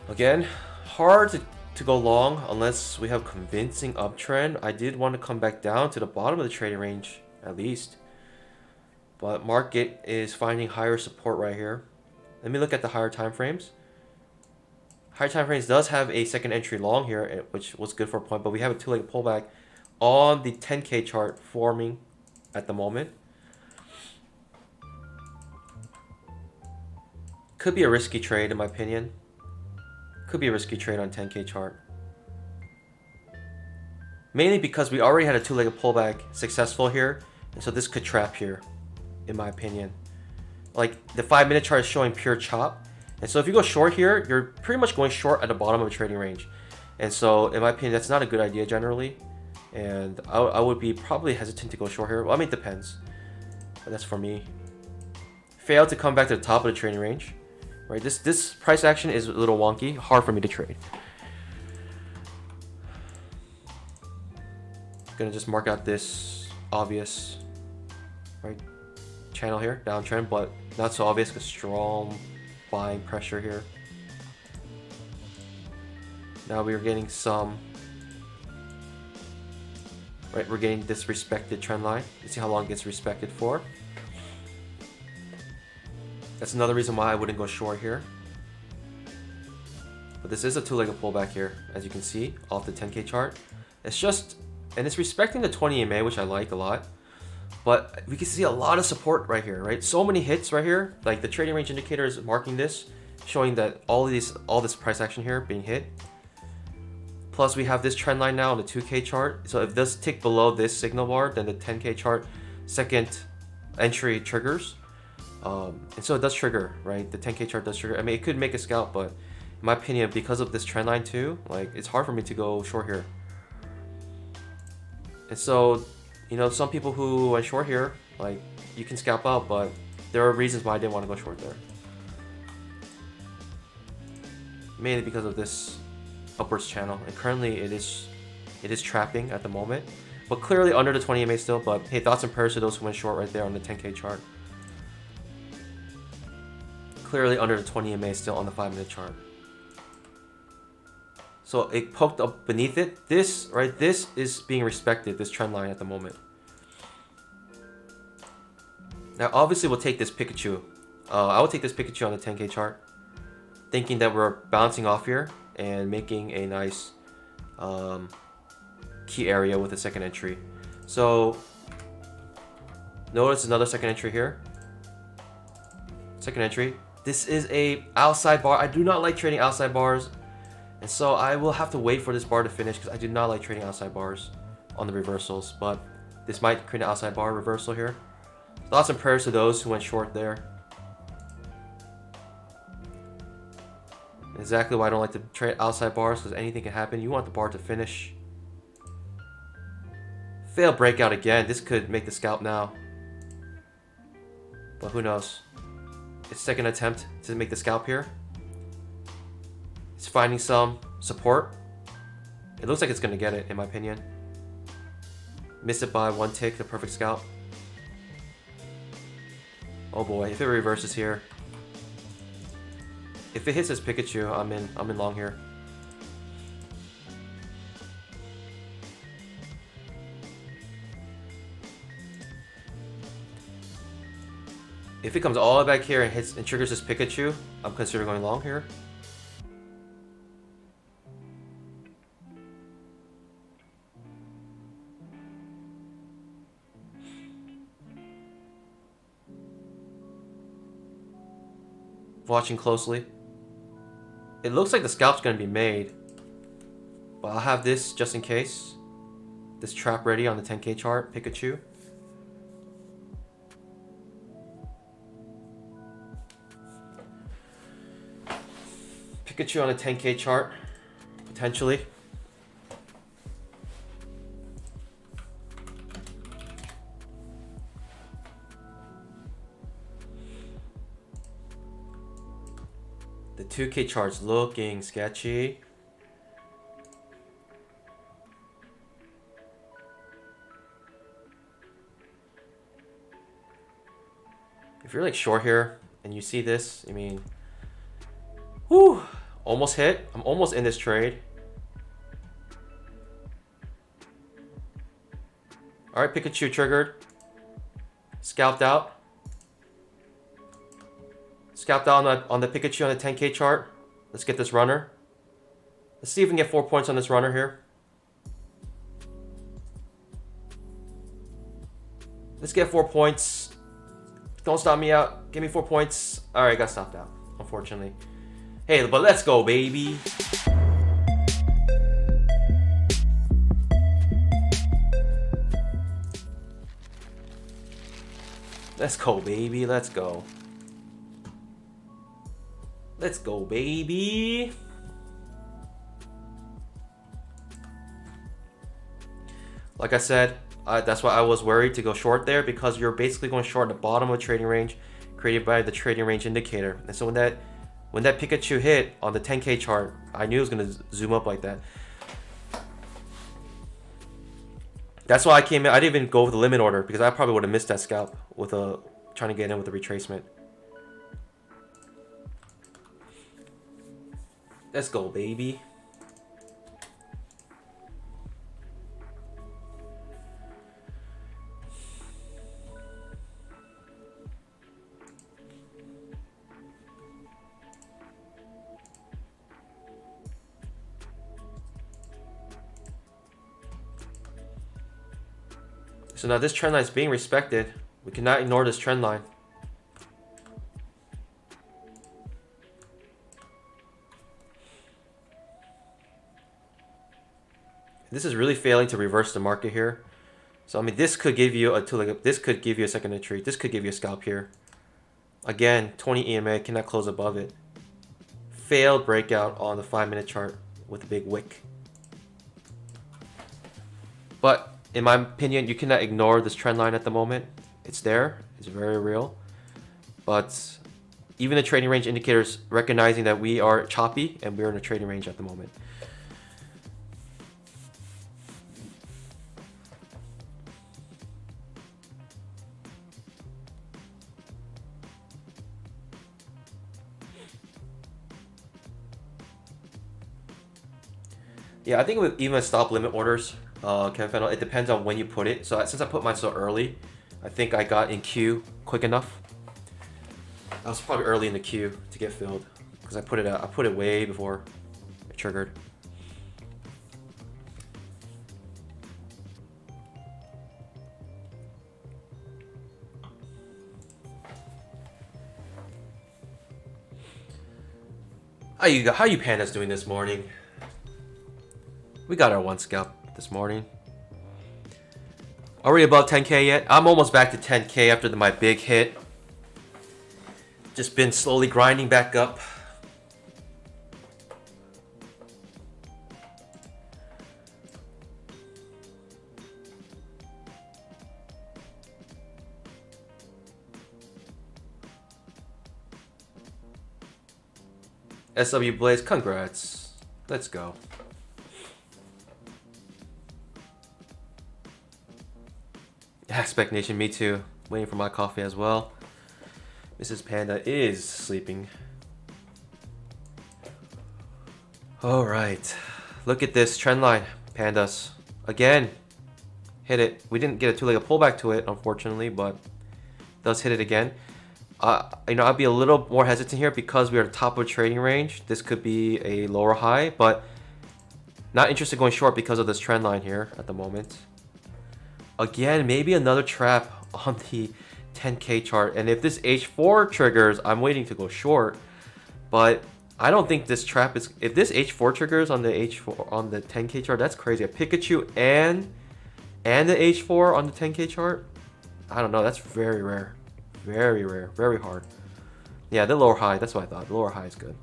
Again, hard to go long unless we have convincing uptrend. I did want to come back down to the bottom of the trading range at least. But market is finding higher support right here. Let me look at the higher time frames. Higher time frames does have a second entry long here, which was good for a point, but we have a two-legged pullback on the 10K chart forming at the moment. Could be a risky trade in my opinion. Could be a risky trade on 10K chart. Mainly because we already had a two-legged pullback successful here, and so this could trap here, in my opinion. Like, the 5-minute chart is showing pure chop, and so if you go short here, you're pretty much going short at the bottom of the trading range. And so, in my opinion, that's not a good idea generally, and I would be probably hesitant to go short here. Well, I mean, it depends, but that's for me. Failed to come back to the top of the trading range. Right, this price action is a little wonky, hard for me to trade. Gonna just mark out this obvious, right, channel here, downtrend, but not so obvious because strong buying pressure here. Now we are getting some, right, we're getting this respected trend line. Let's see how long it gets respected for. That's another reason why I wouldn't go short here. But this is a two-legged pullback here, as you can see, off the 10K chart. It's just, and it's respecting the 20 MA, which I like a lot. But we can see a lot of support right here, right? So many hits right here. Like the trading range indicator is marking this, showing that all this price action here being hit. Plus we have this trend line now on the 2K chart. So if it does tick below this signal bar, then the 10K chart second entry triggers. And so it does trigger, right? The 10K chart does trigger. I mean, it could make a scalp, but in my opinion, because of this trend line too, like it's hard for me to go short here. And so, you know, some people who went short here, like you can scalp out, but there are reasons why I didn't want to go short there. Mainly because of this upwards channel, and currently it is trapping at the moment, but clearly under the 20 MA still. But hey, thoughts and prayers to those who went short right there on the 10K chart. Clearly under the 20 MA still on the 5-minute chart. So it poked up beneath it. This, right, this is being respected, this trend line at the moment. Now obviously we'll take this Pikachu. I will take this Pikachu on the 10K chart, thinking that we're bouncing off here and making a nice key area with a second entry. So notice another second entry here. Second entry. This is a outside bar. I do not like trading outside bars, and so I will have to wait for this bar to finish because I do not like trading outside bars on the reversals. But this might create an outside bar reversal here. Thoughts and prayers to those who went short there. As exactly why I don't like to trade outside bars, because anything can happen. You want the bar to finish. Failed breakout again. This could make the scalp now. But who knows? It's second attempt to make the scalp here. It's finding some support. It looks like it's going to get it, in my opinion. Miss it by one tick, the perfect scalp. Oh boy, if it reverses here. If it hits this Pikachu, I'm in long here. If it comes all the way back here and hits and triggers this Pikachu, I'm considering going long here. Watching closely. It looks like the scalp's going to be made, but I'll have this just in case. This trap ready on the 10K chart, Pikachu. Pikachu on a 10K chart, potentially. The 2K chart's looking sketchy. If you're like short here and you see this, I mean, whew, almost hit. I'm almost in this trade. All right, Pikachu triggered. Scalped out. Scalped out on the Pikachu on the 10K chart. Let's get this runner. Let's see if we can get 4 points on this runner here. Let's get 4 points. Don't stop me out. Give me 4 points. All right, got stopped out, unfortunately. Hey, but let's go, baby. Let's go, baby. Let's go. Let's go, baby. Like I said, that's why I was worried to go short there, because you're basically going short at the bottom of the trading range created by the trading range indicator. And so when that Pikachu hit on the 10K chart, I knew it was going to zoom up like that. That's why I came in. I didn't even go with the limit order, because I probably would have missed that scalp with trying to get in with the retracement. Let's go, baby. So now this trend line is being respected. We cannot ignore this trend line. This is really failing to reverse the market here. So I mean, this could give you this could give you a second entry. This could give you a scalp here. Again, 20 EMA cannot close above it. Failed breakout on the 5-minute chart with a big wick. But in my opinion, you cannot ignore this trend line at the moment. It's there. It's very real. But even the trading range indicators recognizing that we are choppy and we're in a trading range at the moment. Yeah, I think with even stop limit orders, it depends on when you put it. So since I put mine so early, I think I got in queue quick enough. I was probably early in the queue to get filled because I put it way before it triggered. How you pandas doing this morning? We got our one scalp this morning. Are we above 10K yet? I'm almost back to 10K after my big hit. Just been slowly grinding back up. SW Blaze, congrats. Let's go. Aspect Nation, me too. Waiting for my coffee as well. Mrs. Panda is sleeping. Alright. Look at this trend line, pandas. Again. Hit it. We didn't get a two-legged pullback to it, unfortunately, but does hit it again. You know, I'd be a little more hesitant here because we are at the top of a trading range. This could be a lower high, but not interested in going short because of this trend line here at the moment. Again, maybe another trap on the 10K chart. And if this H4 triggers, I'm waiting to go short. But I don't think this trap is... If this H4 triggers on the H4 on the 10K chart, that's crazy. A Pikachu and the H4 on the 10K chart? I don't know. That's very rare. Very rare. Very hard. Yeah, the lower high. That's what I thought. The lower high is good.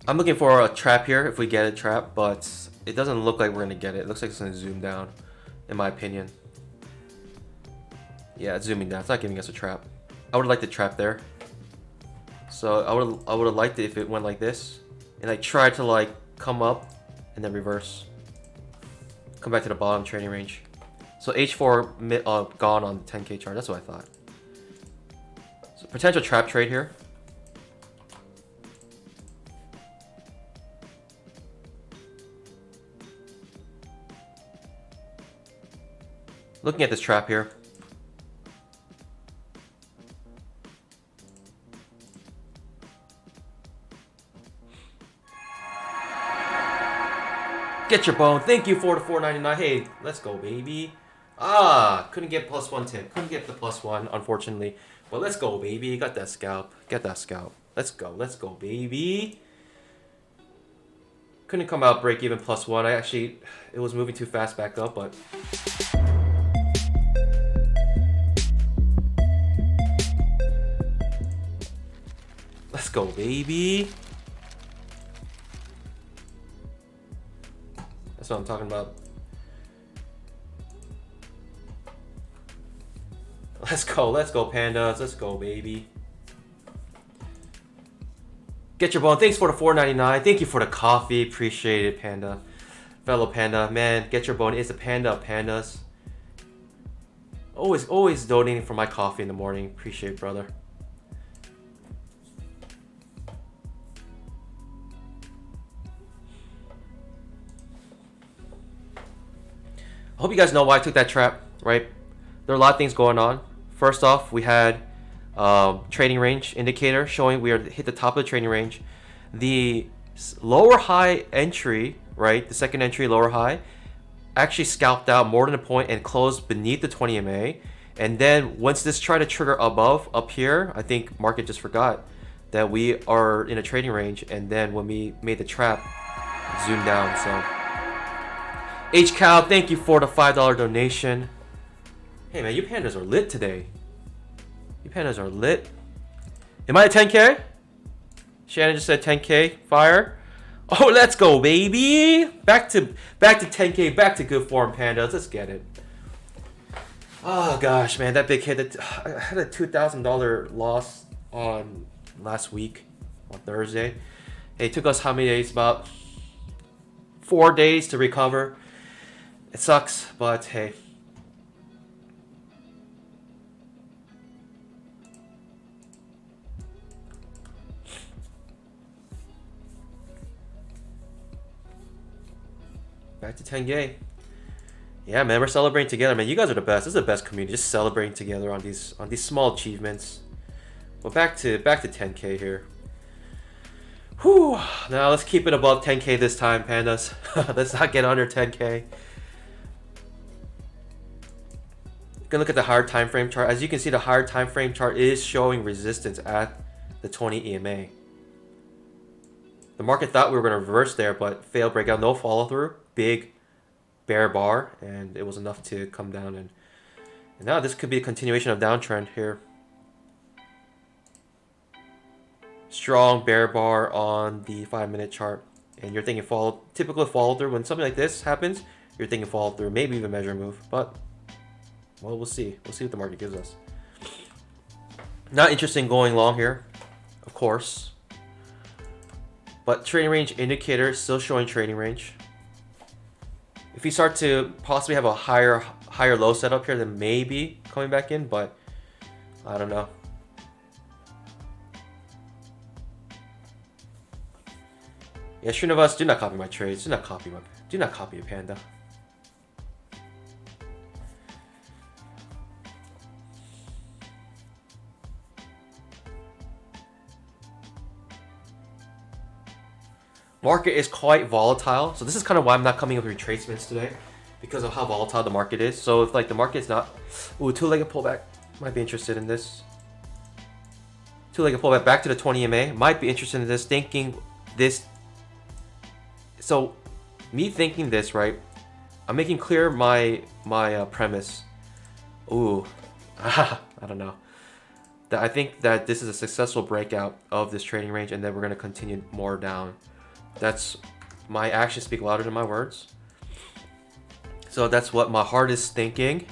I'm looking for a trap here if we get a trap, but it doesn't look like we're going to get it. It looks like it's going to zoom down, in my opinion. Yeah, it's zooming down. It's not giving us a trap. I would have liked the trap there. So I would have liked it if it went like this. And I tried to like come up and then reverse. Come back to the bottom trading range. So H4 gone on the 10K chart. That's what I thought. So potential trap trade here. Looking at this trap here. Get your bone. Thank you for the $4.99. Hey, let's go, baby. Couldn't get +1 tip. Couldn't get the +1, unfortunately. But let's go, baby. Got that scalp. Get that scalp. Let's go. Let's go, baby. Couldn't come out break even +1. It was moving too fast back up, but... Let's go, baby. That's what I'm talking about. Let's go, pandas. Let's go, baby. Get your bone. Thanks for the $4.99. Thank you for the coffee. Appreciate it, panda. Fellow panda, man. Get your bone. It's a panda of pandas. Always donating for my coffee in the morning. Appreciate it, brother. I hope you guys know why I took that trap, right? There are a lot of things going on. First off, we had trading range indicator showing we are hit the top of the trading range. The lower high entry, right? The second entry lower high actually scalped out more than a point and closed beneath the 20 MA. And then once this tried to trigger above up here, I think market just forgot that we are in a trading range. And then when we made the trap, zoomed down. So HCal, thank you for the $5 donation. Hey man, you pandas are lit today. You pandas are lit. Am I at 10K? Shannon just said 10K. Fire. Oh, let's go, baby. Back to 10K. Back to good form, pandas. Let's get it. Oh gosh, man, that big hit. I had a $2,000 loss on last week on Thursday. It took us how many days? About 4 days to recover. It sucks, but hey. Back to 10K. Yeah, man, we're celebrating together, man. You guys are the best. This is the best community. Just celebrating together on these small achievements. Well, back to 10K here. Whew. Now let's keep it above 10K this time, pandas. Let's not get under 10K. Gonna look at the higher time frame chart. As you can see, the higher time frame chart is showing resistance at the 20 EMA. The market thought we were going to reverse there, but failed breakout, no follow through, big bear bar, and it was enough to come down. And now this could be a continuation of downtrend here. Strong bear bar on the 5-minute chart, and you're thinking typical follow through. When something like this happens, you're thinking follow through, maybe even measure move, but well, we'll see. We'll see what the market gives us. Not interested in going long here. of course. But trading range indicator is still showing trading range. If we start to possibly have a higher low setup here, then maybe coming back in, but I don't know. Yeah, Srinivas, do not copy my trades. Do not copy a panda. Market is quite volatile, so this is kind of why I'm not coming up with retracements today, because of how volatile the market is. So if like the market's not, two-legged pullback, might be interested in this. Two-legged pullback back to the 20 MA, might be interested in this. Thinking this, so me thinking this, right? I'm making clear my premise. I don't know. That I think that this is a successful breakout of this trading range, and then we're gonna continue more down. That's my actions speak louder than my words. So that's what my heart is thinking.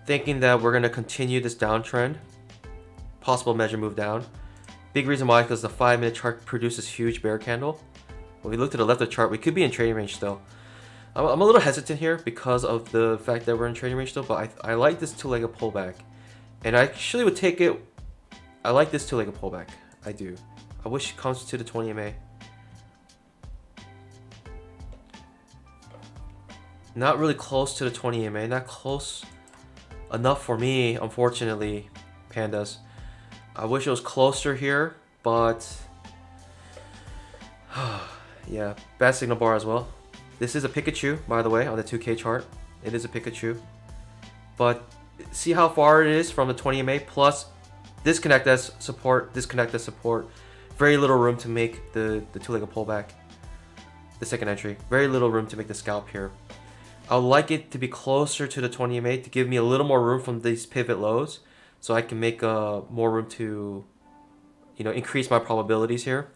Thinking that we're gonna continue this downtrend. Possible measure move down. Big reason why, because the 5-minute chart produces huge bear candle. When we look to the left of the chart, we could be in trading range still. I'm a little hesitant here because of the fact that we're in trading range still, but I like this two-legged pullback. And I actually would take it. I like this two-legged pullback. I do. I wish it comes to the 20 MA. Not really close to the 20 MA. Not close enough for me, unfortunately, pandas. I wish it was closer here, but yeah, bad signal bar as well. This is a Pikachu, by the way, on the 2K chart. It is a Pikachu. But see how far it is from the 20 MA, plus disconnect as support, disconnect as support. Very little room to make the two-legged pullback. The second entry. Very little room to make the scalp here. I would like it to be closer to the 20 MA to give me a little more room from these pivot lows, so I can make more room to, increase my probabilities here.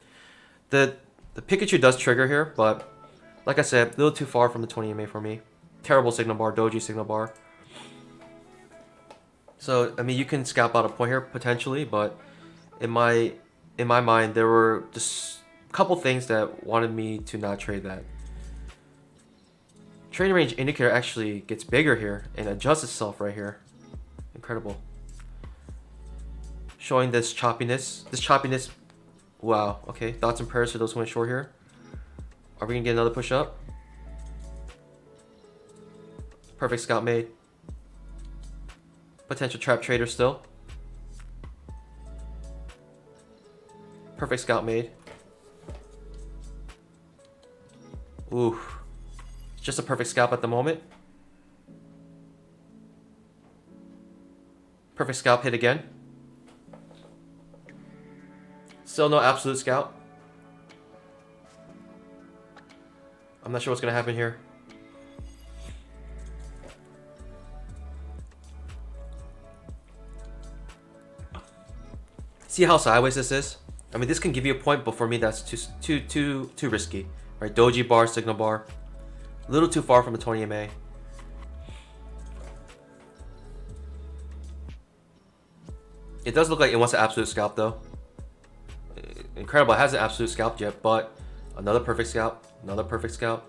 The Pikachu does trigger here, but like I said, a little too far from the 20 MA for me. Terrible signal bar, doji signal bar. So I mean, you can scalp out a point here potentially, but in my mind, there were just a couple things that wanted me to not trade that. Trading range indicator actually gets bigger here and adjusts itself right here. Incredible. Showing this choppiness. This choppiness. Wow. Okay. Thoughts and prayers for those who went short here. Are we gonna get another push up? Perfect scalp made. Potential trap trader still. Perfect scalp made. Ooh. Just a perfect scalp at the moment. Perfect scalp hit again. Still no absolute scalp. I'm not sure what's gonna happen here. See how sideways this is? I mean, this can give you a point, but for me, that's too risky. Right? Doji bar, signal bar. A little too far from the 20 MA. It does look like it wants an absolute scalp though. Incredible, it hasn't absolute scalped yet, but another perfect scalp, another perfect scalp.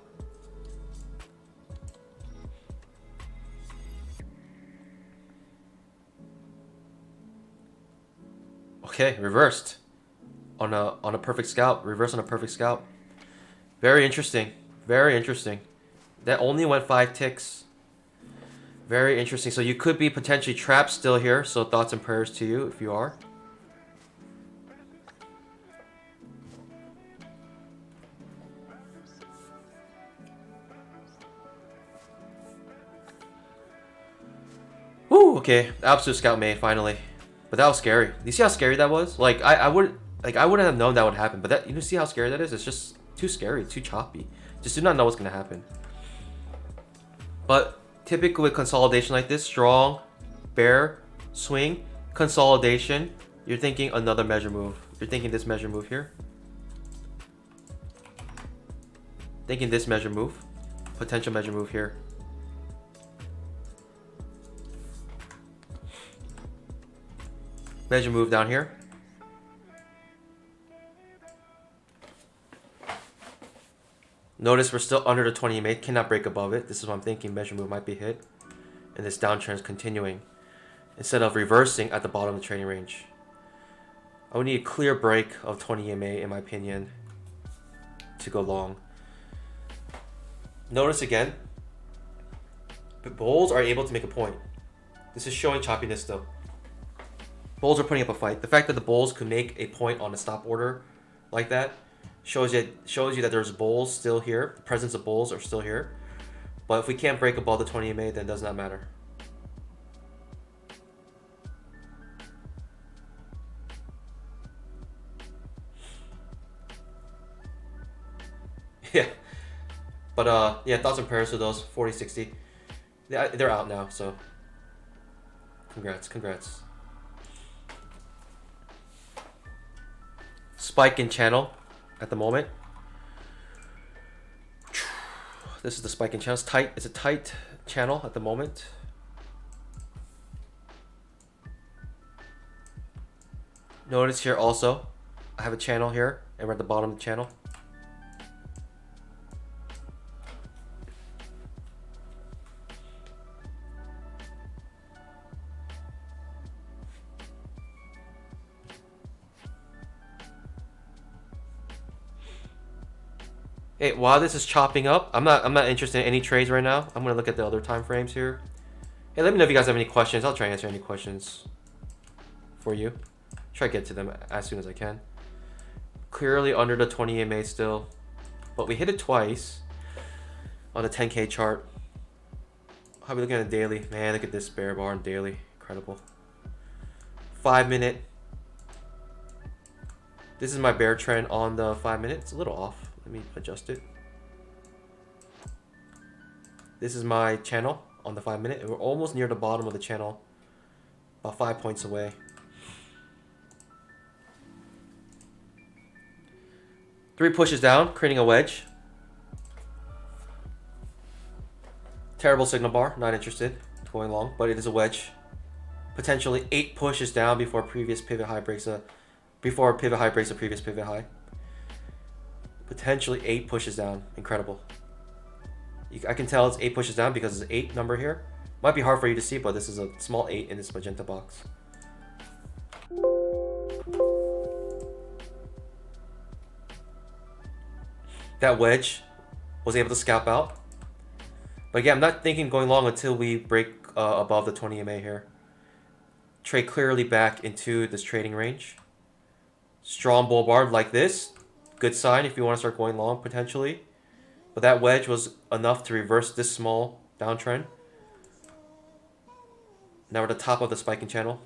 Okay, reversed on a perfect scalp, reverse on a perfect scalp. Very interesting, very interesting. That only went 5 ticks. Very interesting. So you could be potentially trapped still here. So thoughts and prayers to you if you are. Woo, okay. Absolute scalp made finally. But that was scary. You see how scary that was? Like I wouldn't have known that would happen. But that, see how scary that is? It's just too scary, too choppy. Just do not know what's gonna happen. But typically with consolidation like this, strong, bear, swing, consolidation, you're thinking another measure move. You're thinking this measure move here. Thinking this measure move. Potential measure move here. Measure move down here. Notice we're still under the 20 EMA, cannot break above it. This is what I'm thinking, measure move might be hit. And this downtrend is continuing. Instead of reversing at the bottom of the trading range. I would need a clear break of 20 EMA in my opinion to go long. Notice again, the bulls are able to make a point. This is showing choppiness still. Bulls are putting up a fight. The fact that the bulls could make a point on a stop order like that shows you that there's bulls still here. The presence of bulls are still here. But if we can't break above the 20 EMA, then it does not matter. Yeah. But yeah, thoughts and prayers to those 40-60. They're out now, so congrats. Spike in channel at the moment. This is the spike in channel. It's tight. It's a tight channel at the moment. Notice here also, I have a channel here, and we're at the bottom of the channel. Hey, while this is chopping up, I'm not interested in any trades right now. I'm gonna look at the other time frames here. Hey, let me know if you guys have any questions. I'll try and answer any questions for you. Try to get to them as soon as I can. Clearly under the 20 EMA still, but we hit it twice on the 10K chart. How are we looking at a daily? Man, look at this bear bar on daily. Incredible. 5 minute. This is my bear trend on the 5 minute. It's a little off. Let me adjust it. This is my channel on the 5 minute, and we're almost near the bottom of the channel, about 5 points away. Three pushes down, creating a wedge. Terrible signal bar, not interested going long, but it is a wedge. Potentially 8 pushes down before previous pivot high breaks a previous pivot high. Potentially 8 pushes down. Incredible. I can tell it's 8 pushes down because there's an 8 number here. Might be hard for you to see, but this is a small 8 in this magenta box. That wedge was able to scalp out. But again, I'm not thinking going long until we break above the 20 EMA here. Trade clearly back into this trading range. Strong bull bar like this. Good sign if you want to start going long potentially. But that wedge was enough to reverse this small downtrend. Now we're at the top of the spiking channel.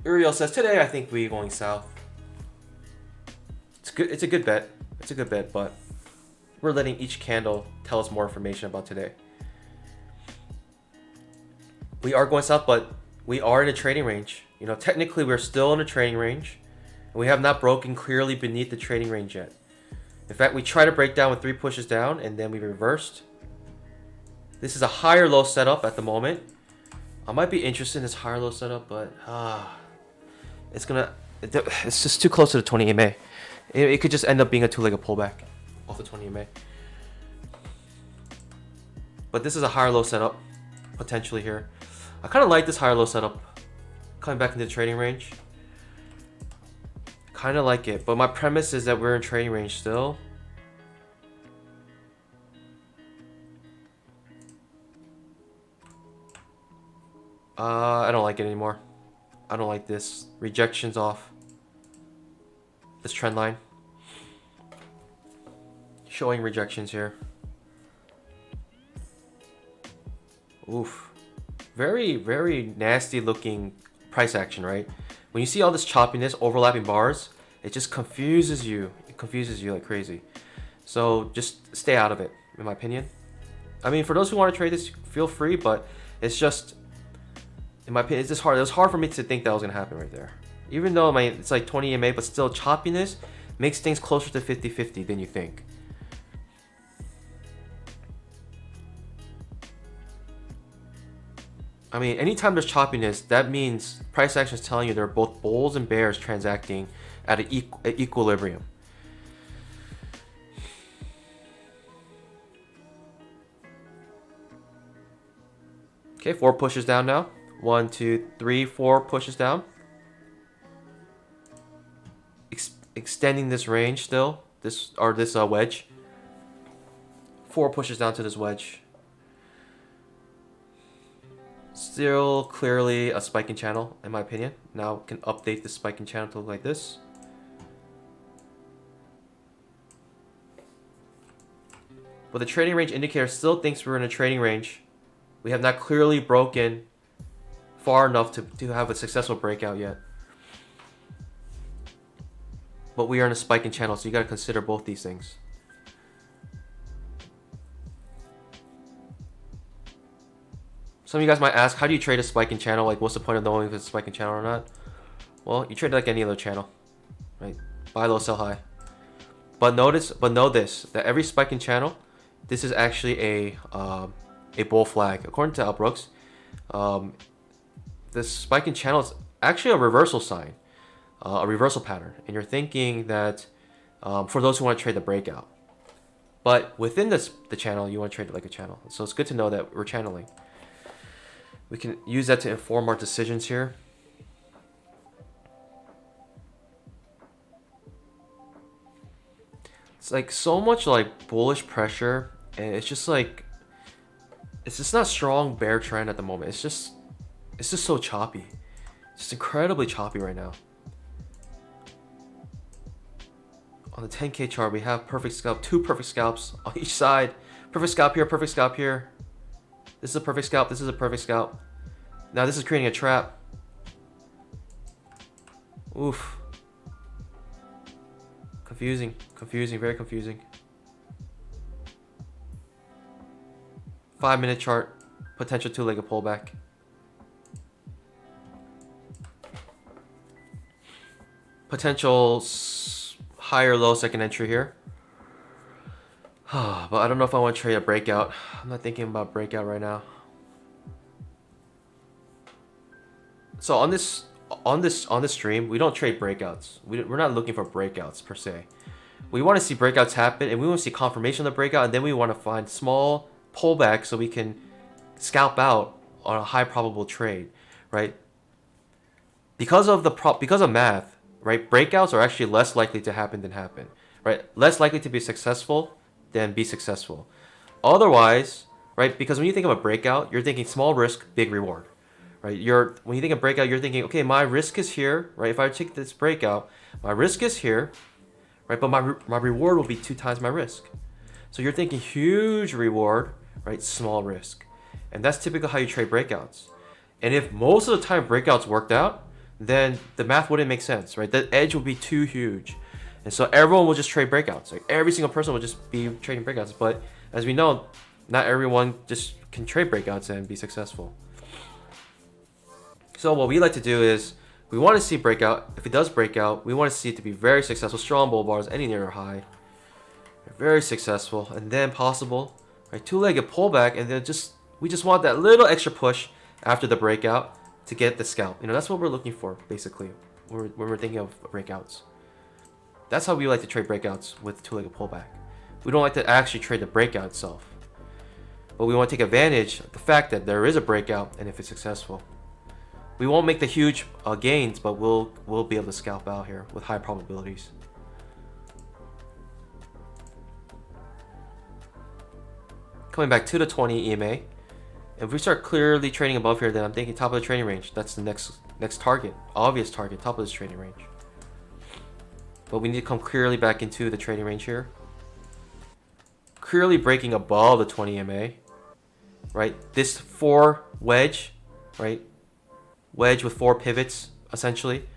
Uriel says, today I think we're going south. It's good. It's a good bet. It's a good bet, but we're letting each candle tell us more information about today. We are going south, but we are in a trading range. You know, technically we're still in a trading range, and we have not broken clearly beneath the trading range yet. In fact, we tried to break down with 3 pushes down, and then we reversed. This is a higher low setup at the moment. I might be interested in this higher low setup, but it's just too close to the 20 EMA. It could just end up being a two-legged pullback off the 20 EMA. But this is a higher low setup potentially here. I kind of like this higher low setup coming back into the trading range. Kind of like it, but my premise is that we're in trading range still. I don't like it anymore. I don't like this. Rejections off this trend line. Showing rejections here. Oof. Very, very nasty looking price action, right? When you see all this choppiness, overlapping bars, it just confuses you. It confuses you like crazy. So just stay out of it, in my opinion. I mean, for those who want to trade this, feel free, but it's just, in my opinion, it's just hard. It was hard for me to think that was going to happen right there. Even though it's like 20 EMA, but still choppiness makes things closer to 50-50 than you think. I mean, anytime there's choppiness, that means price action is telling you there are both bulls and bears transacting at an equilibrium. Okay, 4 pushes down now. 1, 2, 3, 4 pushes down. Extending this range still. This wedge. 4 pushes down to this wedge. Still clearly a spiking channel, in my opinion. Now can update the spiking channel to look like this. But the trading range indicator still thinks we're in a trading range. We have not clearly broken far enough to have a successful breakout yet. But we are in a spiking channel, so you got to consider both these things. Some of you guys might ask, how do you trade a spiking channel? Like, what's the point of knowing if it's a spiking channel or not? Well, you trade it like any other channel, right? Buy low, sell high. But know this, that every spiking channel, this is actually a bull flag. According to Brooks, this spiking channel is actually a reversal sign, a reversal pattern. And you're thinking that for those who want to trade the breakout. But within the channel, you want to trade it like a channel. So it's good to know that we're channeling. We can use that to inform our decisions here. It's like so much like bullish pressure, and it's just not strong bear trend at the moment. It's just so choppy. It's just incredibly choppy right now. On the 10K chart, we have perfect scalp, 2 perfect scalps on each side. Perfect scalp here, perfect scalp here. This is a perfect scalp, this is a perfect scalp. Now this is creating a trap. Oof. Confusing, very confusing. 5-minute chart, potential 2-legged pullback. Potential higher low second entry here. But I don't know if I want to trade a breakout. I'm not thinking about breakout right now. So on this stream, we don't trade breakouts. We're not looking for breakouts per se. We want to see breakouts happen, and we want to see confirmation of the breakout, and then we want to find small pullbacks so we can scalp out on a high probable trade, right? Because of math, right? Breakouts are actually less likely to happen than happen, right? Less likely to be successful than be successful. Otherwise, right? Because when you think of a breakout, you're thinking small risk, big reward, right? When you think of breakout, you're thinking, okay, my risk is here, right? If I take this breakout, my risk is here, right? But my reward will be 2 times my risk. So you're thinking huge reward, right? Small risk. And that's typically how you trade breakouts. And if most of the time breakouts worked out, then the math wouldn't make sense, right? The edge would be too huge. And so everyone will just trade breakouts. Like every single person will just be trading breakouts. But as we know, not everyone just can trade breakouts and be successful. So what we like to do is we want to see breakout. If it does break out, we want to see it to be very successful, strong bull bars, any near or high. Very successful, and then possible, right? 2-legged pullback, and then we just want that little extra push after the breakout to get the scalp. You know, that's what we're looking for basically when we're thinking of breakouts. That's how we like to trade breakouts with 2-legged pullback. We don't like to actually trade the breakout itself, but we want to take advantage of the fact that there is a breakout, and if it's successful, we won't make the huge gains, but we'll be able to scalp out here with high probabilities. Coming back to the 20 EMA, if we start clearly trading above here, then I'm thinking top of the trading range. That's the next target, obvious target, top of this trading range. But we need to come clearly back into the trading range here. Clearly breaking above the 20 EMA, right? This 4 wedge, right? Wedge with 4 pivots, essentially.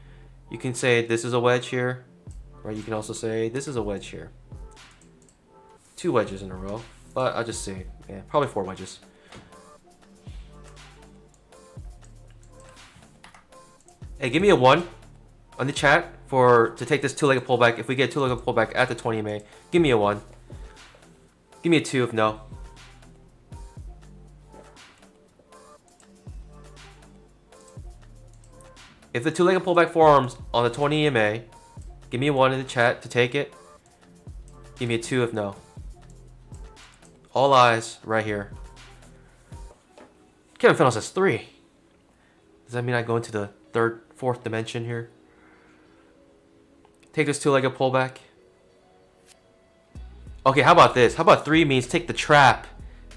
You can say this is a wedge here, right? You can also say this is a wedge here. 2 wedges in a row, but I'll just say, yeah, probably 4 wedges. Hey, give me a 1 on the chat to take this 2-legged pullback. If we get a 2-legged pullback at the 20 EMA, give me a 1. Give me a 2 if no. If the two-legged pullback forms on the 20 EMA, give me a 1 in the chat to take it. Give me a 2 if no. All eyes right here. Kevin Fennell says 3. Does that mean I go into the fourth dimension here? Take this two-legged pullback. Okay, how about this? How about 3 means take the trap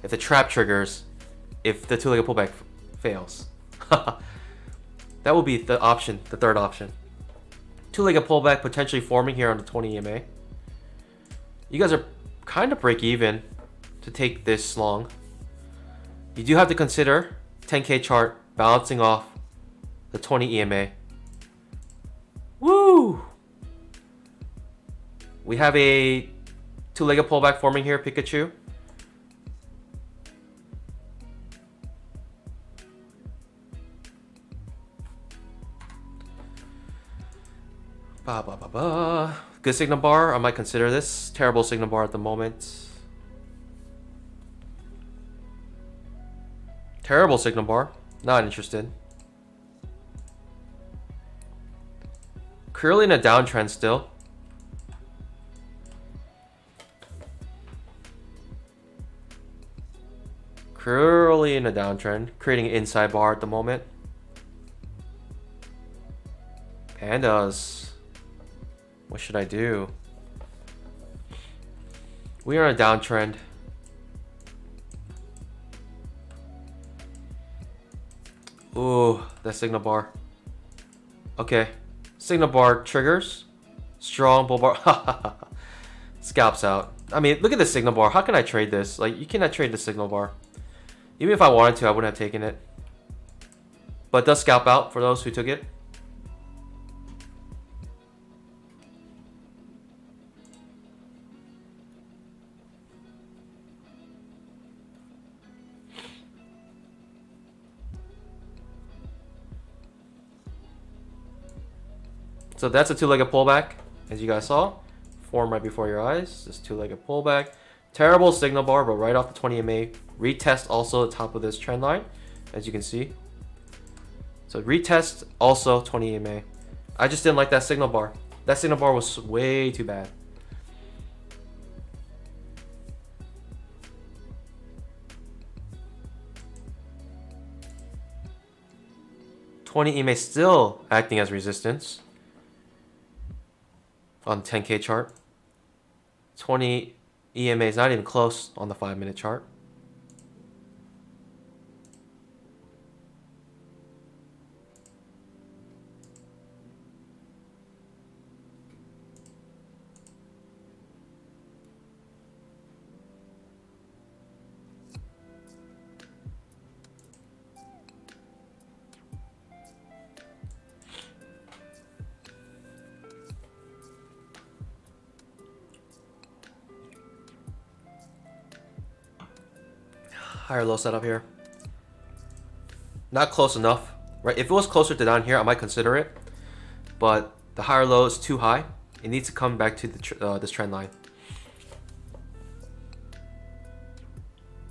if the trap triggers if the two-legged pullback fails. That will be the option, the third option. Two-legged pullback potentially forming here on the 20 EMA. You guys are kind of break even to take this long. You do have to consider 10K chart balancing off the 20 EMA. Woo! We have a two-legged pullback forming here, Pikachu. Good signal bar. I might consider this. Terrible signal bar at the moment. Terrible signal bar. Not interested. Currently in a downtrend still. Currently in a downtrend. Creating an inside bar at the moment. Pandas. What should I do? We are in a downtrend. Ooh, that signal bar. Okay. Signal bar triggers. Strong bull bar. Scalps out. I mean, look at the signal bar. How can I trade this? Like, you cannot trade the signal bar. Even if I wanted to, I wouldn't have taken it. But it does scalp out for those who took it. So that's a two-legged pullback, as you guys saw. Form right before your eyes. This two-legged pullback. Terrible signal bar, but right off the 20 MA. Retest also the top of this trend line, as you can see. So retest also 20 MA. I just didn't like that signal bar. That signal bar was way too bad. $20 EMA still acting as resistance on the 10K chart. 20 EMA is not even close on the 5-minute chart. Higher low setup here. Not close enough, right? If it was closer to down here, I might consider it. But the higher low is too high. It needs to come back to the this trend line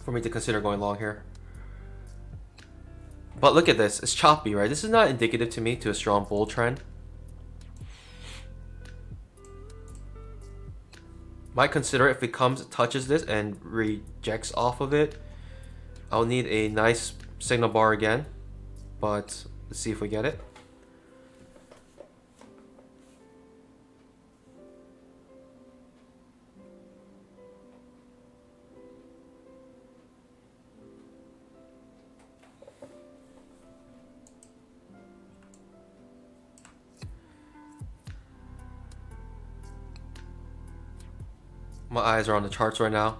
for me to consider going long here. But look at this. It's choppy, right? This is not indicative to me to a strong bull trend. Might consider it if it comes, touches this and rejects off of it. I'll need a nice signal bar again, but let's see if we get it. My eyes are on the charts right now.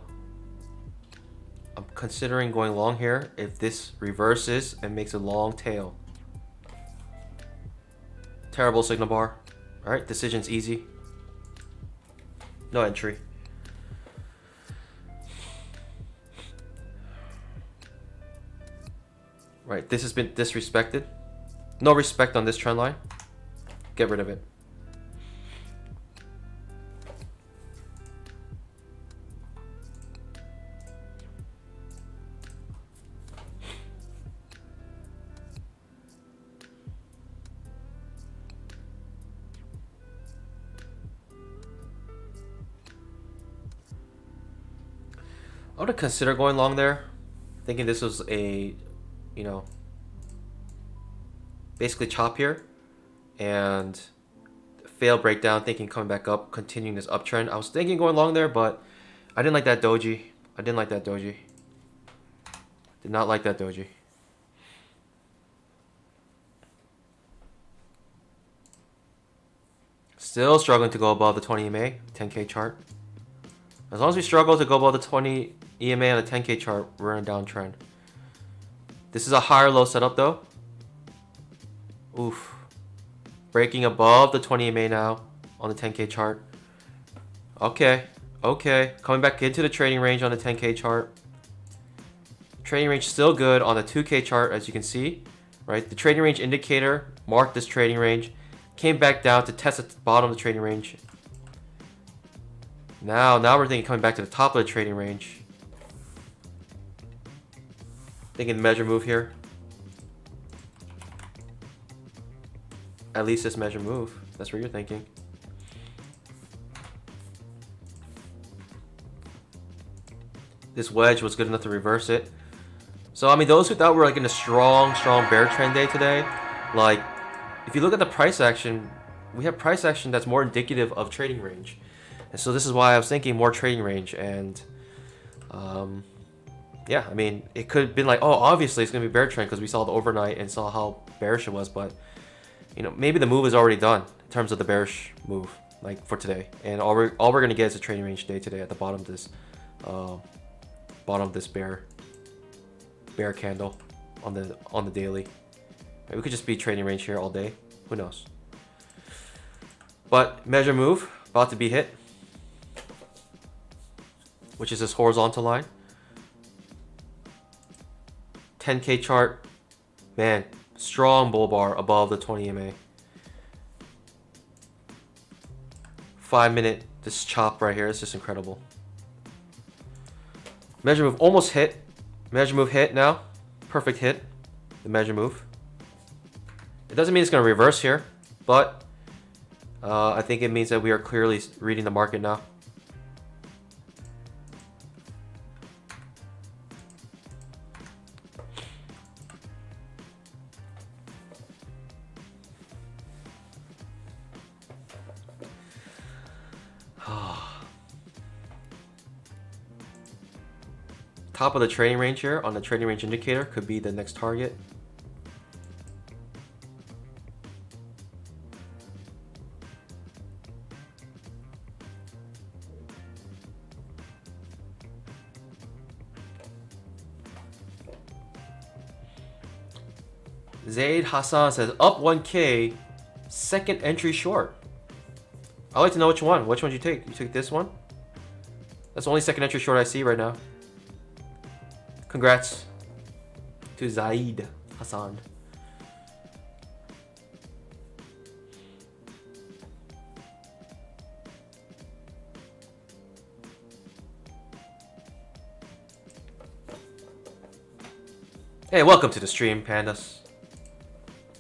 I'm considering going long here if this reverses and makes a long tail. Terrible signal bar. Alright, decision's easy. No entry. Right, this has been disrespected. No respect on this trend line. Get rid of it. I would consider going long there, thinking this was a, you know, basically chop here, and fail breakdown, thinking coming back up, continuing this uptrend. I was thinking going long there, but I didn't like that doji. I didn't like that doji. Did not like that doji. Still struggling to go above the 20 EMA, 10K chart. As long as we struggle to go above the 20 EMA on the 10K chart, we're in a downtrend. This is a higher low setup though. Oof. Breaking above the 20 EMA now on the 10K chart. Okay. Okay. Coming back into the trading range on the 10K chart. Trading range still good on the 2K chart, as you can see. Right? The trading range indicator marked this trading range. Came back down to test at the bottom of the trading range. Now we're thinking coming back to the top of the trading range. Thinking measure move here. At least this measure move. That's what you're thinking. This wedge was good enough to reverse it. So I mean, those who thought we were like in a strong bear trend day today, like if you look at the price action, we have price action that's more indicative of trading range. And so this is why I was thinking more trading range. And yeah, I mean, it could have been like, oh, obviously it's going to be bear trend because we saw the overnight and saw how bearish it was. But, you know, maybe the move is already done in terms of the bearish move, like for today. And all we're going to get is a trading range day today at the bottom of this bear candle on the daily. Right, we could just be trading range here all day. Who knows? But measure move about to be hit, which is this horizontal line. 10K chart, man, strong bull bar above the 20 EMA. 5 minute, this chop right here is just incredible. Measure move almost hit. Measure move hit now. Perfect hit. The measure move. It doesn't mean it's going to reverse here, but I think it means that we are clearly reading the market now. Top of the trading range here on the trading range indicator could be the next target. Zaid Hassan says up 1K, second entry short. I'd like to know which one. Which one did you take? You took this one? That's the only second entry short I see right now. Congrats to Zaid Hassan. Hey, welcome to the stream, pandas.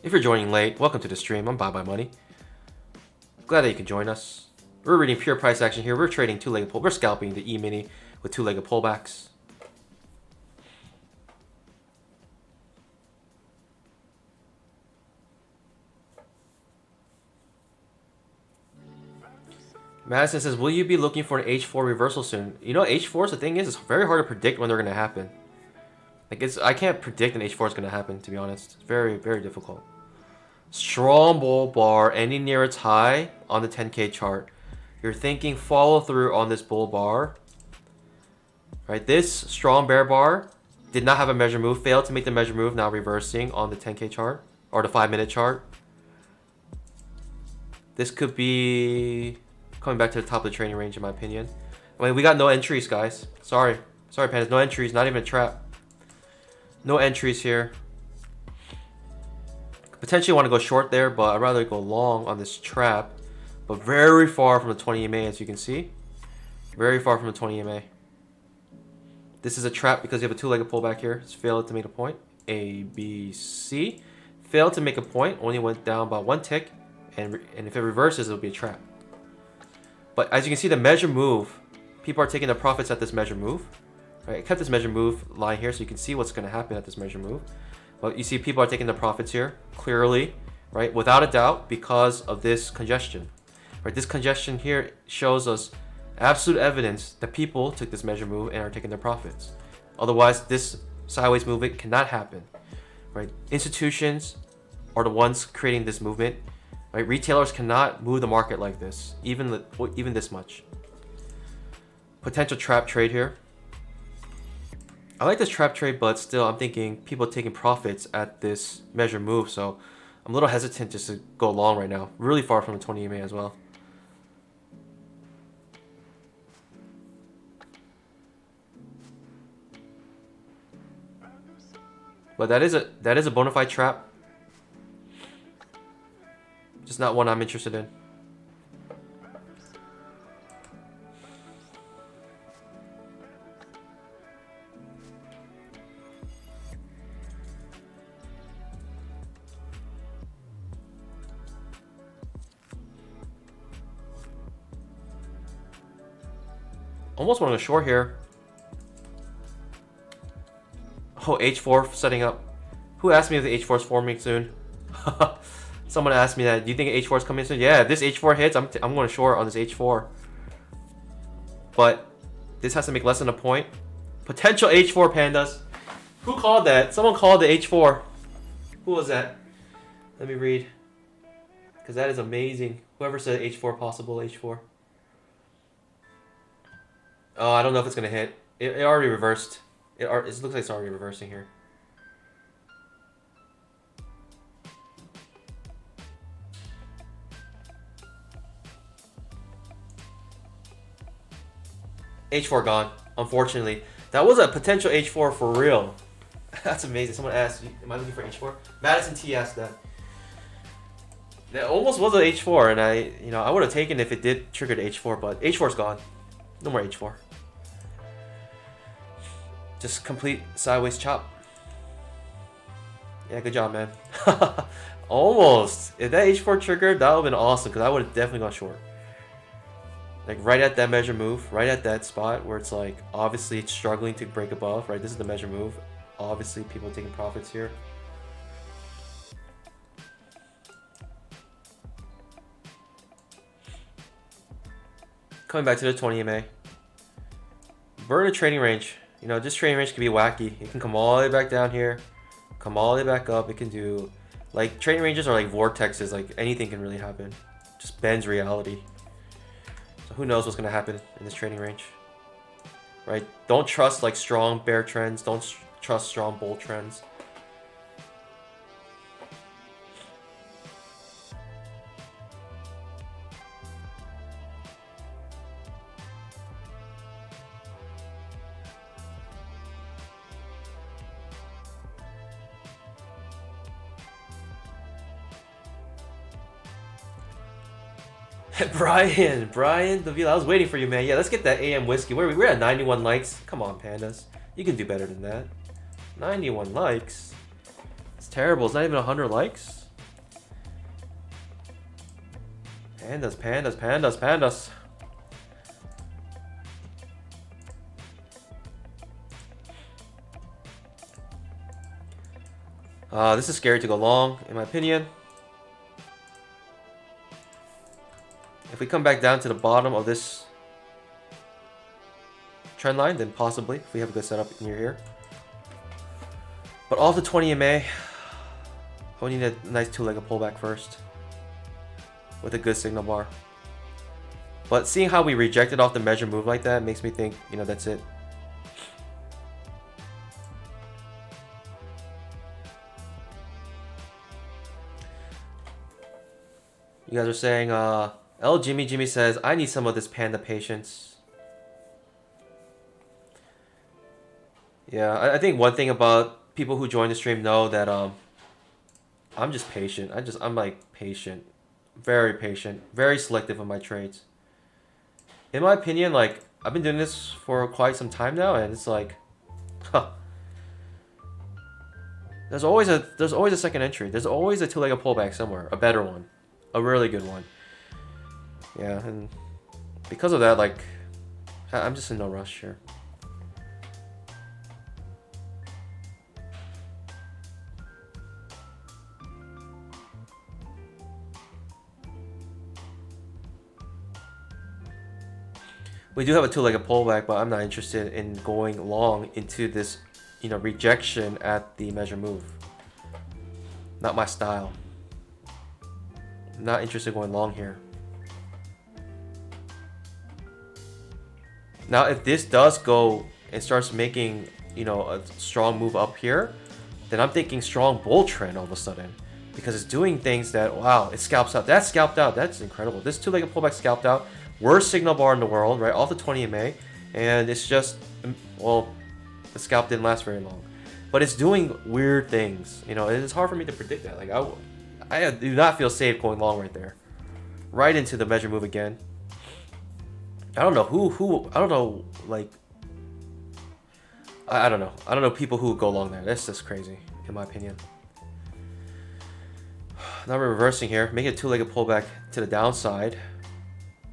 If you're joining late, welcome to the stream. I'm Bye Bye Money. Glad that you can join us. We're reading pure price action here. We're trading two-legged pull. We're scalping the E-mini with two-legged pullbacks. Madison says, will you be looking for an H4 reversal soon? You know, H4's the thing is, it's very hard to predict when they're going to happen. Like, I can't predict an H4 is going to happen, to be honest. It's very, very difficult. Strong bull bar ending near its high on the 10K chart. You're thinking follow through on this bull bar. Right, this strong bear bar did not have a measure move. Failed to make the measure move, now reversing on the 10K chart. Or the 5-minute chart. This could be coming back to the top of the trading range, in my opinion. I mean, we got no entries, guys. Sorry, pandas. No entries. Not even a trap. No entries here. Potentially want to go short there, but I'd rather go long on this trap. But very far from the 20 EMA, as you can see. Very far from the 20 EMA. This is a trap because you have a two-legged pullback here. It's failed to make a point. A, B, C. Failed to make a point. Only went down by one tick. And if it reverses, it'll be a trap. But as you can see, the measure move, people are taking their profits at this measure move, Right, I kept this measure move line here so you can see what's going to happen at this measure move. But you see people are taking the profits here, clearly, right? Without a doubt, because of this congestion. Right, this congestion here shows us absolute evidence that people took this measure move and are taking their profits. Otherwise, this sideways movement cannot happen. Right? Institutions are the ones creating this movement. Right? Retailers cannot move the market like this, even this much. Potential trap trade here. I like this trap trade, but still I'm thinking people taking profits at this measure move, so I'm a little hesitant just to go long right now. Really far from the 20 EMA as well. But that is a bona fide trap. Just not one I'm interested in. Almost went on a short here. Oh, H4 setting up. Who asked me if the H4 is forming soon? Someone asked me that. Do you think H4 is coming soon? Yeah, if this H4 hits, I'm going to short on this H4. But this has to make less than a point. Potential H4 pandas. Who called that? Someone called the H4. Who was that? Let me read. Because that is amazing. Whoever said H4 possible H4. Oh, I don't know if it's going to hit. It already reversed. It looks like it's already reversing here. H4 gone, unfortunately. That was a potential H4 for real. That's amazing. Someone asked, am I looking for H4? Madison T asked that. That almost was an H4, and I would have taken if it did trigger the H4, but H4's gone. No more H4. Just complete sideways chop. Yeah, good job, man. Almost. If that H4 triggered, that would have been awesome, because I would have definitely gone short. Like right at that measure move, right at that spot where it's like, obviously it's struggling to break above, right? This is the measure move. Obviously people taking profits here. Coming back to the 20 EMA. We're in a trading range. You know, this trading range can be wacky. It can come all the way back down here, come all the way back up. It can do, like, trading ranges are like vortexes. Like, anything can really happen. Just bends reality. So who knows what's going to happen in this trading range, right? Don't trust like strong bear trends. Don't trust strong bull trends. Brian Davila, I was waiting for you, man. Yeah, let's get that AM whiskey. We're at 91 likes. Come on, pandas. You can do better than that. 91 likes. It's terrible. It's not even 100 likes. Pandas, pandas, pandas, pandas. This is scary to go long, in my opinion. If we come back down to the bottom of this trend line, then possibly, if we have a good setup near here. But off the 20 EMA, we need a nice two-legged pullback first with a good signal bar. But seeing how we rejected off the measure move like that makes me think, you know, that's it. You guys are saying, L Jimmy says, I need some of this panda patience. Yeah, I think one thing about people who join the stream know that I'm just patient. I'm like patient. Very patient. Very selective on my trades. In my opinion, like, I've been doing this for quite some time now, and it's like, huh. There's always a second entry. There's always a two-legged pullback somewhere. A better one. A really good one. Yeah, and because of that, like, I'm just in no rush here. We do have a two-legged pullback, but I'm not interested in going long into this, rejection at the measure move. Not my style. Not interested in going long here. Now, if this does go and starts making, a strong move up here, then I'm thinking strong bull trend all of a sudden. Because it's doing things that, wow, it scalps out. That's scalped out. That's incredible. This two-legged pullback scalped out. Worst signal bar in the world, right? Off the 20 MA. And it's just, well, the scalp didn't last very long. But it's doing weird things, and it's hard for me to predict that. Like, I do not feel safe going long right there. Right into the measure move again. I don't know I don't know, like, I don't know. I don't know people who go long there. That's just crazy, in my opinion. Now we're reversing here, making a two-legged pullback to the downside,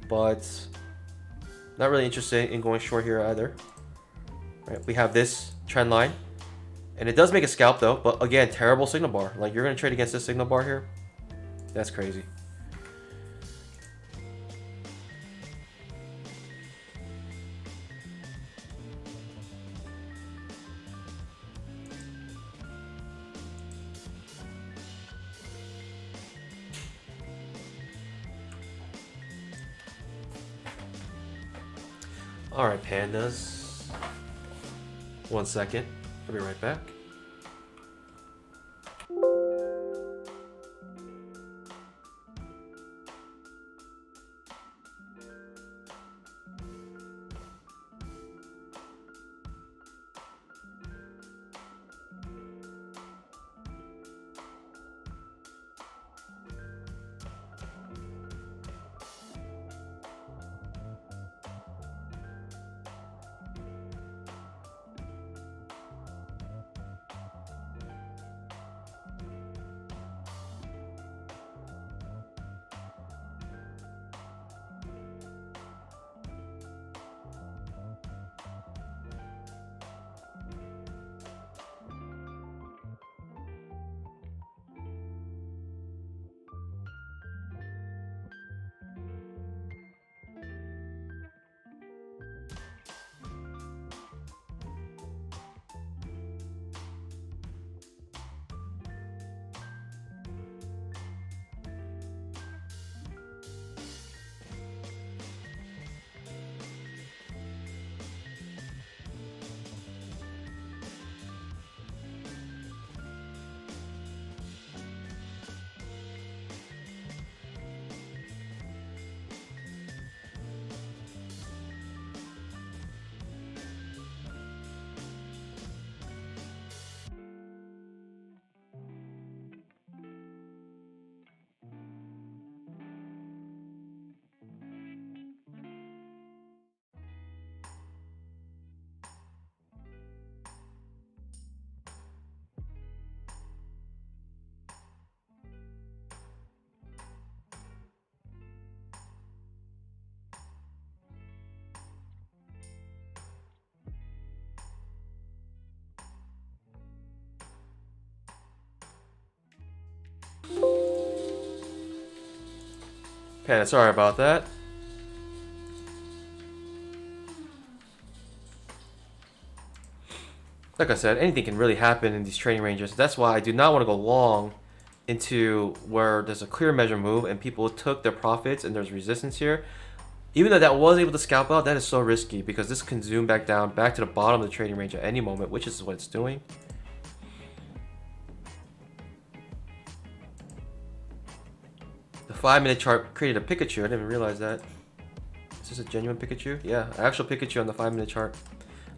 but not really interested in going short here either. Right, we have this trend line, and it does make a scalp though, but again, terrible signal bar. Like, you're gonna trade against this signal bar here? That's crazy. All right, pandas. 1 second. I'll be right back. Panda, sorry about that. Like I said, anything can really happen in these trading ranges. That's why I do not want to go long into where there's a clear measure move and people took their profits and there's resistance here. Even though that was able to scalp out, that is so risky because this can zoom back down, back to the bottom of the trading range at any moment, which is what it's doing. The 5-minute chart created a Pikachu. I didn't even realize that. Is this a genuine Pikachu? Yeah, actual Pikachu on the 5-minute chart.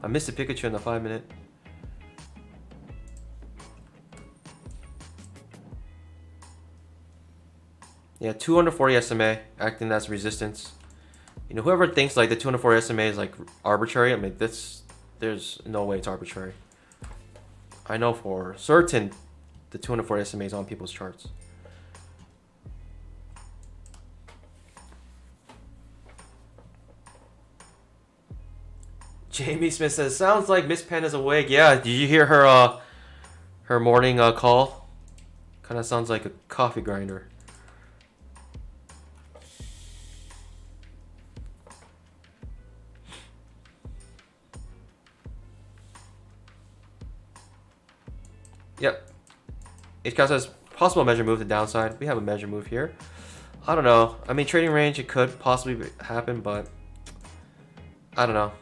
I missed the Pikachu on the 5-minute. Yeah, 240 SMA acting as resistance. You know, whoever thinks like the 240 SMA is like arbitrary, I mean, there's no way it's arbitrary. I know for certain the 240 SMA is on people's charts. Jamie Smith says, sounds like Miss Panda's awake. Yeah, did you hear her her morning call? Kind of sounds like a coffee grinder. it counts as possible measure move to the downside. We have a measure move here. I don't know. I mean, trading range, it could possibly happen, but I don't know.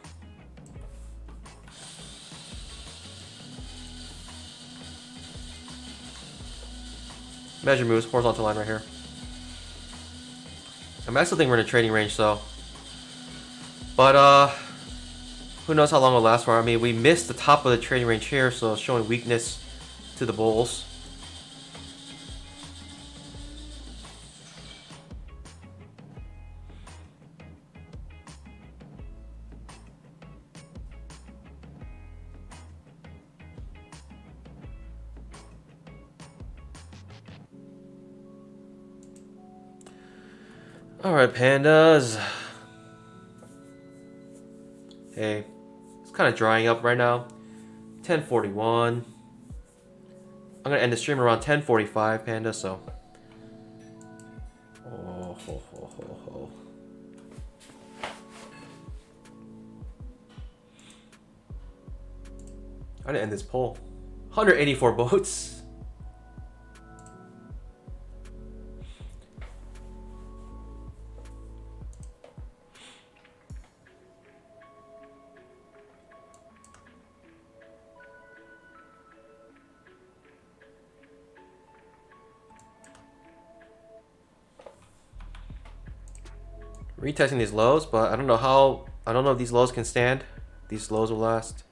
Measure moves, horizontal line right here. I mean, I still think we're in a trading range, so. But, who knows how long it'll last for. I mean, we missed the top of the trading range here, so it's showing weakness to the bulls. Alright, pandas. Hey, it's kind of drying up right now. 10:41. I'm gonna end the stream around 10:45, panda. So. Oh, ho, ho, ho, ho. I'm gonna end this poll. 184 votes. Retesting these lows, but I don't know if these lows can stand. These lows will last.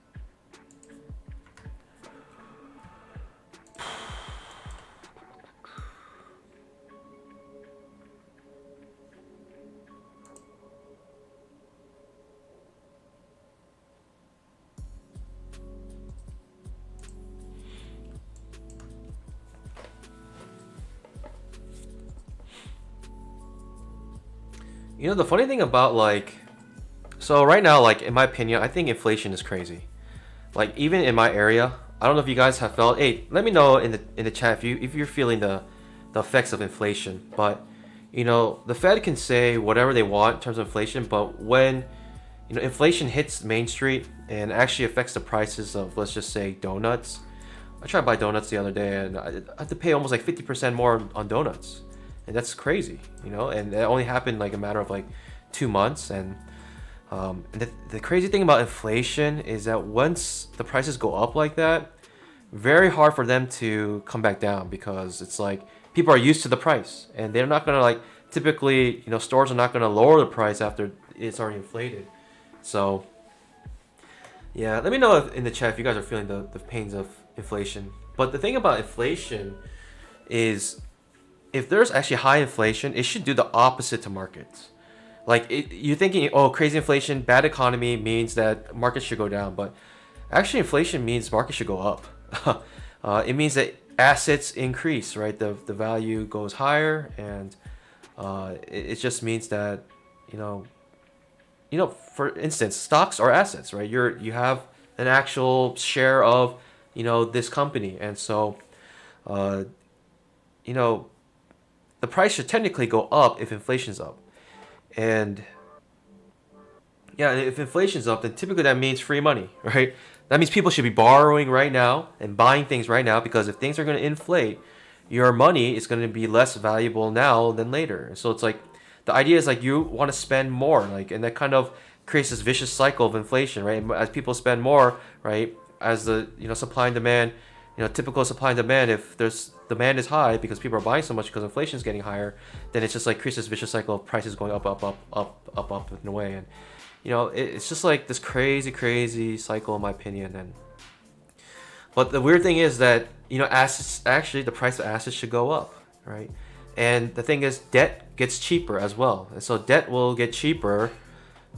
You know, the funny thing about so right now, in my opinion, I think inflation is crazy. Like, even in my area, I don't know if you guys have felt. Hey, let me know in the chat if you're feeling the effects of inflation. But you know, the Fed can say whatever they want in terms of inflation, but when inflation hits Main Street and actually affects the prices of, let's just say, donuts. I tried to buy donuts the other day, and I had to pay almost 50% more on donuts. And that's crazy, and that only happened a matter of 2 months. And the crazy thing about inflation is that once the prices go up like that, very hard for them to come back down, because it's people are used to the price, and they're not gonna typically, stores are not gonna lower the price after it's already inflated. So yeah, let me know in the chat if you guys are feeling the pains of inflation. But the thing about inflation is, if there's actually high inflation, it should do the opposite to markets. You're thinking, oh, crazy inflation, bad economy means that markets should go down. But actually, inflation means markets should go up. It means that assets increase, right? The value goes higher, and it just means that, for instance, stocks are assets, right? You have an actual share of, this company, and so, the price should technically go up if inflation's up. And yeah, if inflation's up, then typically that means free money, right? That means people should be borrowing right now and buying things right now, because if things are going to inflate, your money is going to be less valuable now than later. So it's the idea is you want to spend more, and that kind of creates this vicious cycle of inflation, right? As people spend more, right, as the supply and demand, typical supply and demand, if there's demand is high because people are buying so much because inflation is getting higher, then it's just creates this vicious cycle of prices going up in a way. And it's just this crazy cycle, in my opinion. But the weird thing is that assets, actually the price of assets should go up, right? And the thing is, debt gets cheaper as well, and so debt will get cheaper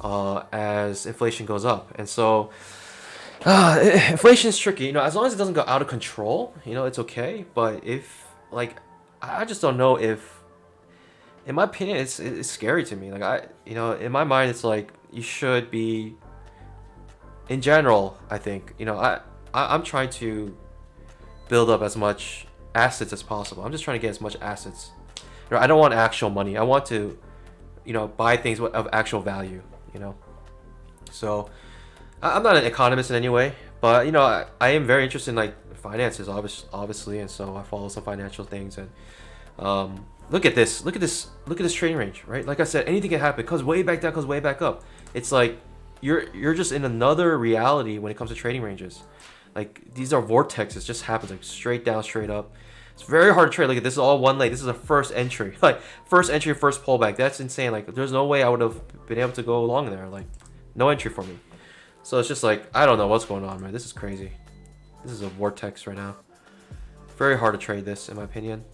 as inflation goes up. And so inflation is tricky, as long as it doesn't go out of control, it's okay. But if I just don't know if, in my opinion, it's scary to me. In my mind, it's you should be, in general, I think, I'm trying to build up as much assets as possible. I'm just trying to get as much assets. I don't want actual money. I want to, buy things of actual value, So I'm not an economist in any way, but I am very interested in finances, obviously, and so I follow some financial things. And look at this, look at this trading range, right? Like I said, anything can happen. It goes way back down, goes way back up. It's like you're just in another reality when it comes to trading ranges. Like these are vortexes, just happens like straight down, straight up. It's very hard to trade. Look at this is all one leg. This is a first entry, like first entry, first pullback. That's insane. Like there's no way I would have been able to go along there. Like no entry for me. So it's just like I don't know what's going on, man. This is crazy. This is a vortex right now. Very hard to trade this, in my opinion.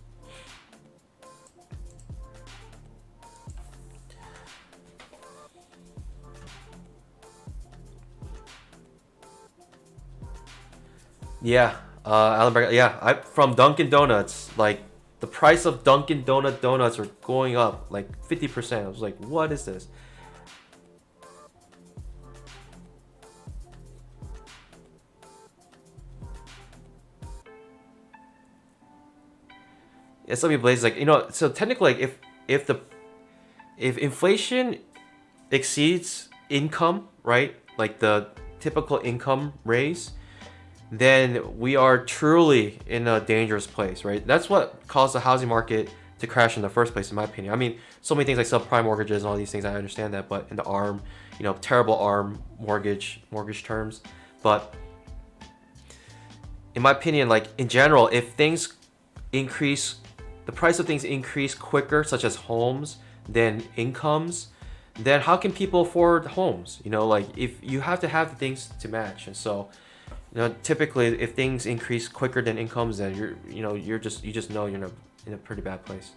Yeah, Alan Berger, yeah, from Dunkin' Donuts, like the price of Dunkin' Donuts are going up like 50%. I was like, what is this? Yeah, some people is like, so technically, like if inflation exceeds income, right? Like the typical income raise, then we are truly in a dangerous place, right? That's what caused the housing market to crash in the first place, in my opinion. I mean, so many things like subprime mortgages and all these things, I understand that, but in the ARM, terrible ARM mortgage terms. But in my opinion, like in general, if things increase, the price of things increase quicker, such as homes, than incomes, then how can people afford homes? Like if you have to have the things to match. And so typically if things increase quicker than incomes, then you just know you're in a pretty bad place.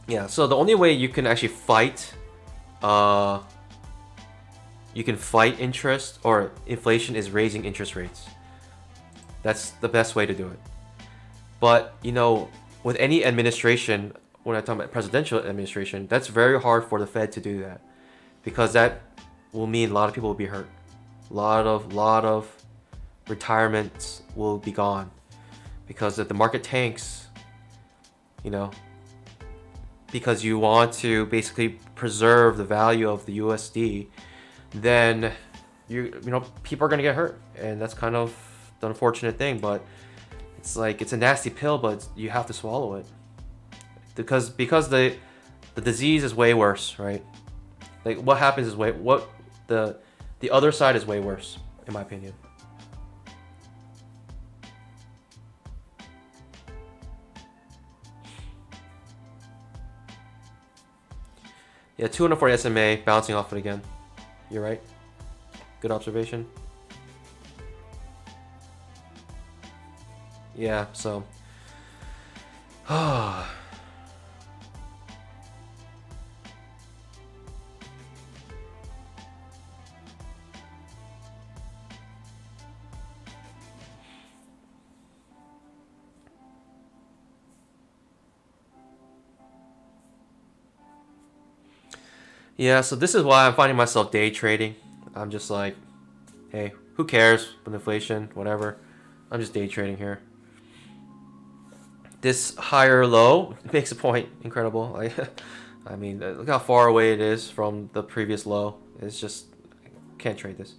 Yeah, so the only way you can actually fight interest or inflation is raising interest rates. That's the best way to do it. But with any administration, when I talk about presidential administration, that's very hard for the Fed to do that, because that will mean a lot of people will be hurt. A lot of retirements will be gone, because if the market tanks, because you want to basically preserve the value of the USD, then people are gonna get hurt, and that's kind of the unfortunate thing. But it's a nasty pill, but you have to swallow it, because the disease is way worse, right? Like what happens is the other side is way worse, in my opinion. Yeah, 240 SMA bouncing off it again. You're right. Good observation. Yeah, so yeah, so this is why I'm finding myself day trading. I'm just like, hey, who cares with inflation, whatever. I'm just day trading here. This higher low makes a point. Incredible. I mean, look how far away it is from the previous low. It's just, can't trade this.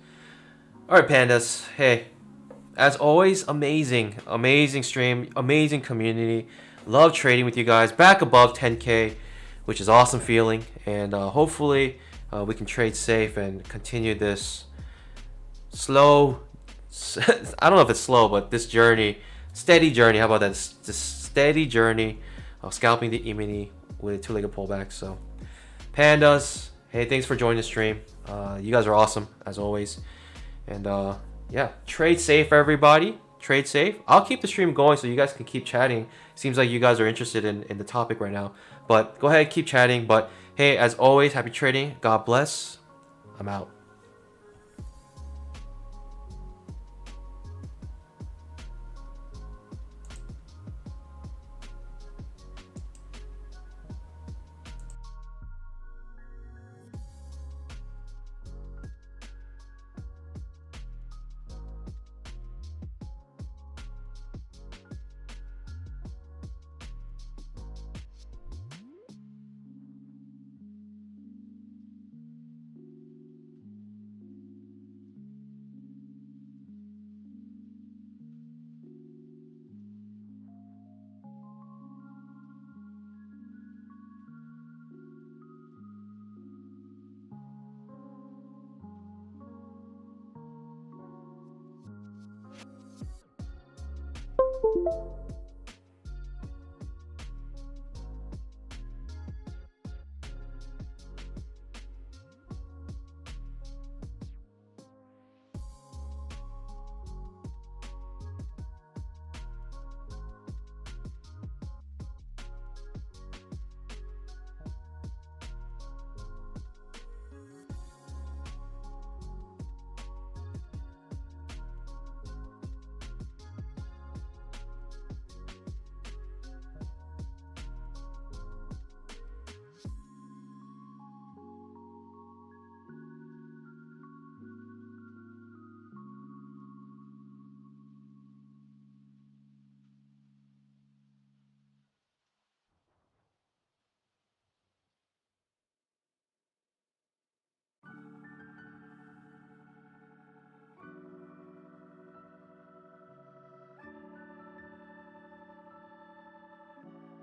All right, pandas. Hey, as always, amazing stream, amazing community. Love trading with you guys. Back above 10K, which is awesome feeling. And hopefully we can trade safe and continue this slow, I don't know if it's slow, but this journey, steady journey. How about that? This steady journey of scalping the E-mini with two-legged pullbacks. So pandas, hey, thanks for joining the stream. You guys are awesome as always. And yeah, trade safe, everybody. Trade safe. I'll keep the stream going so you guys can keep chatting. Seems like you guys are interested in the topic right now. But go ahead, keep chatting. But hey, as always, happy trading. God bless. I'm out. you.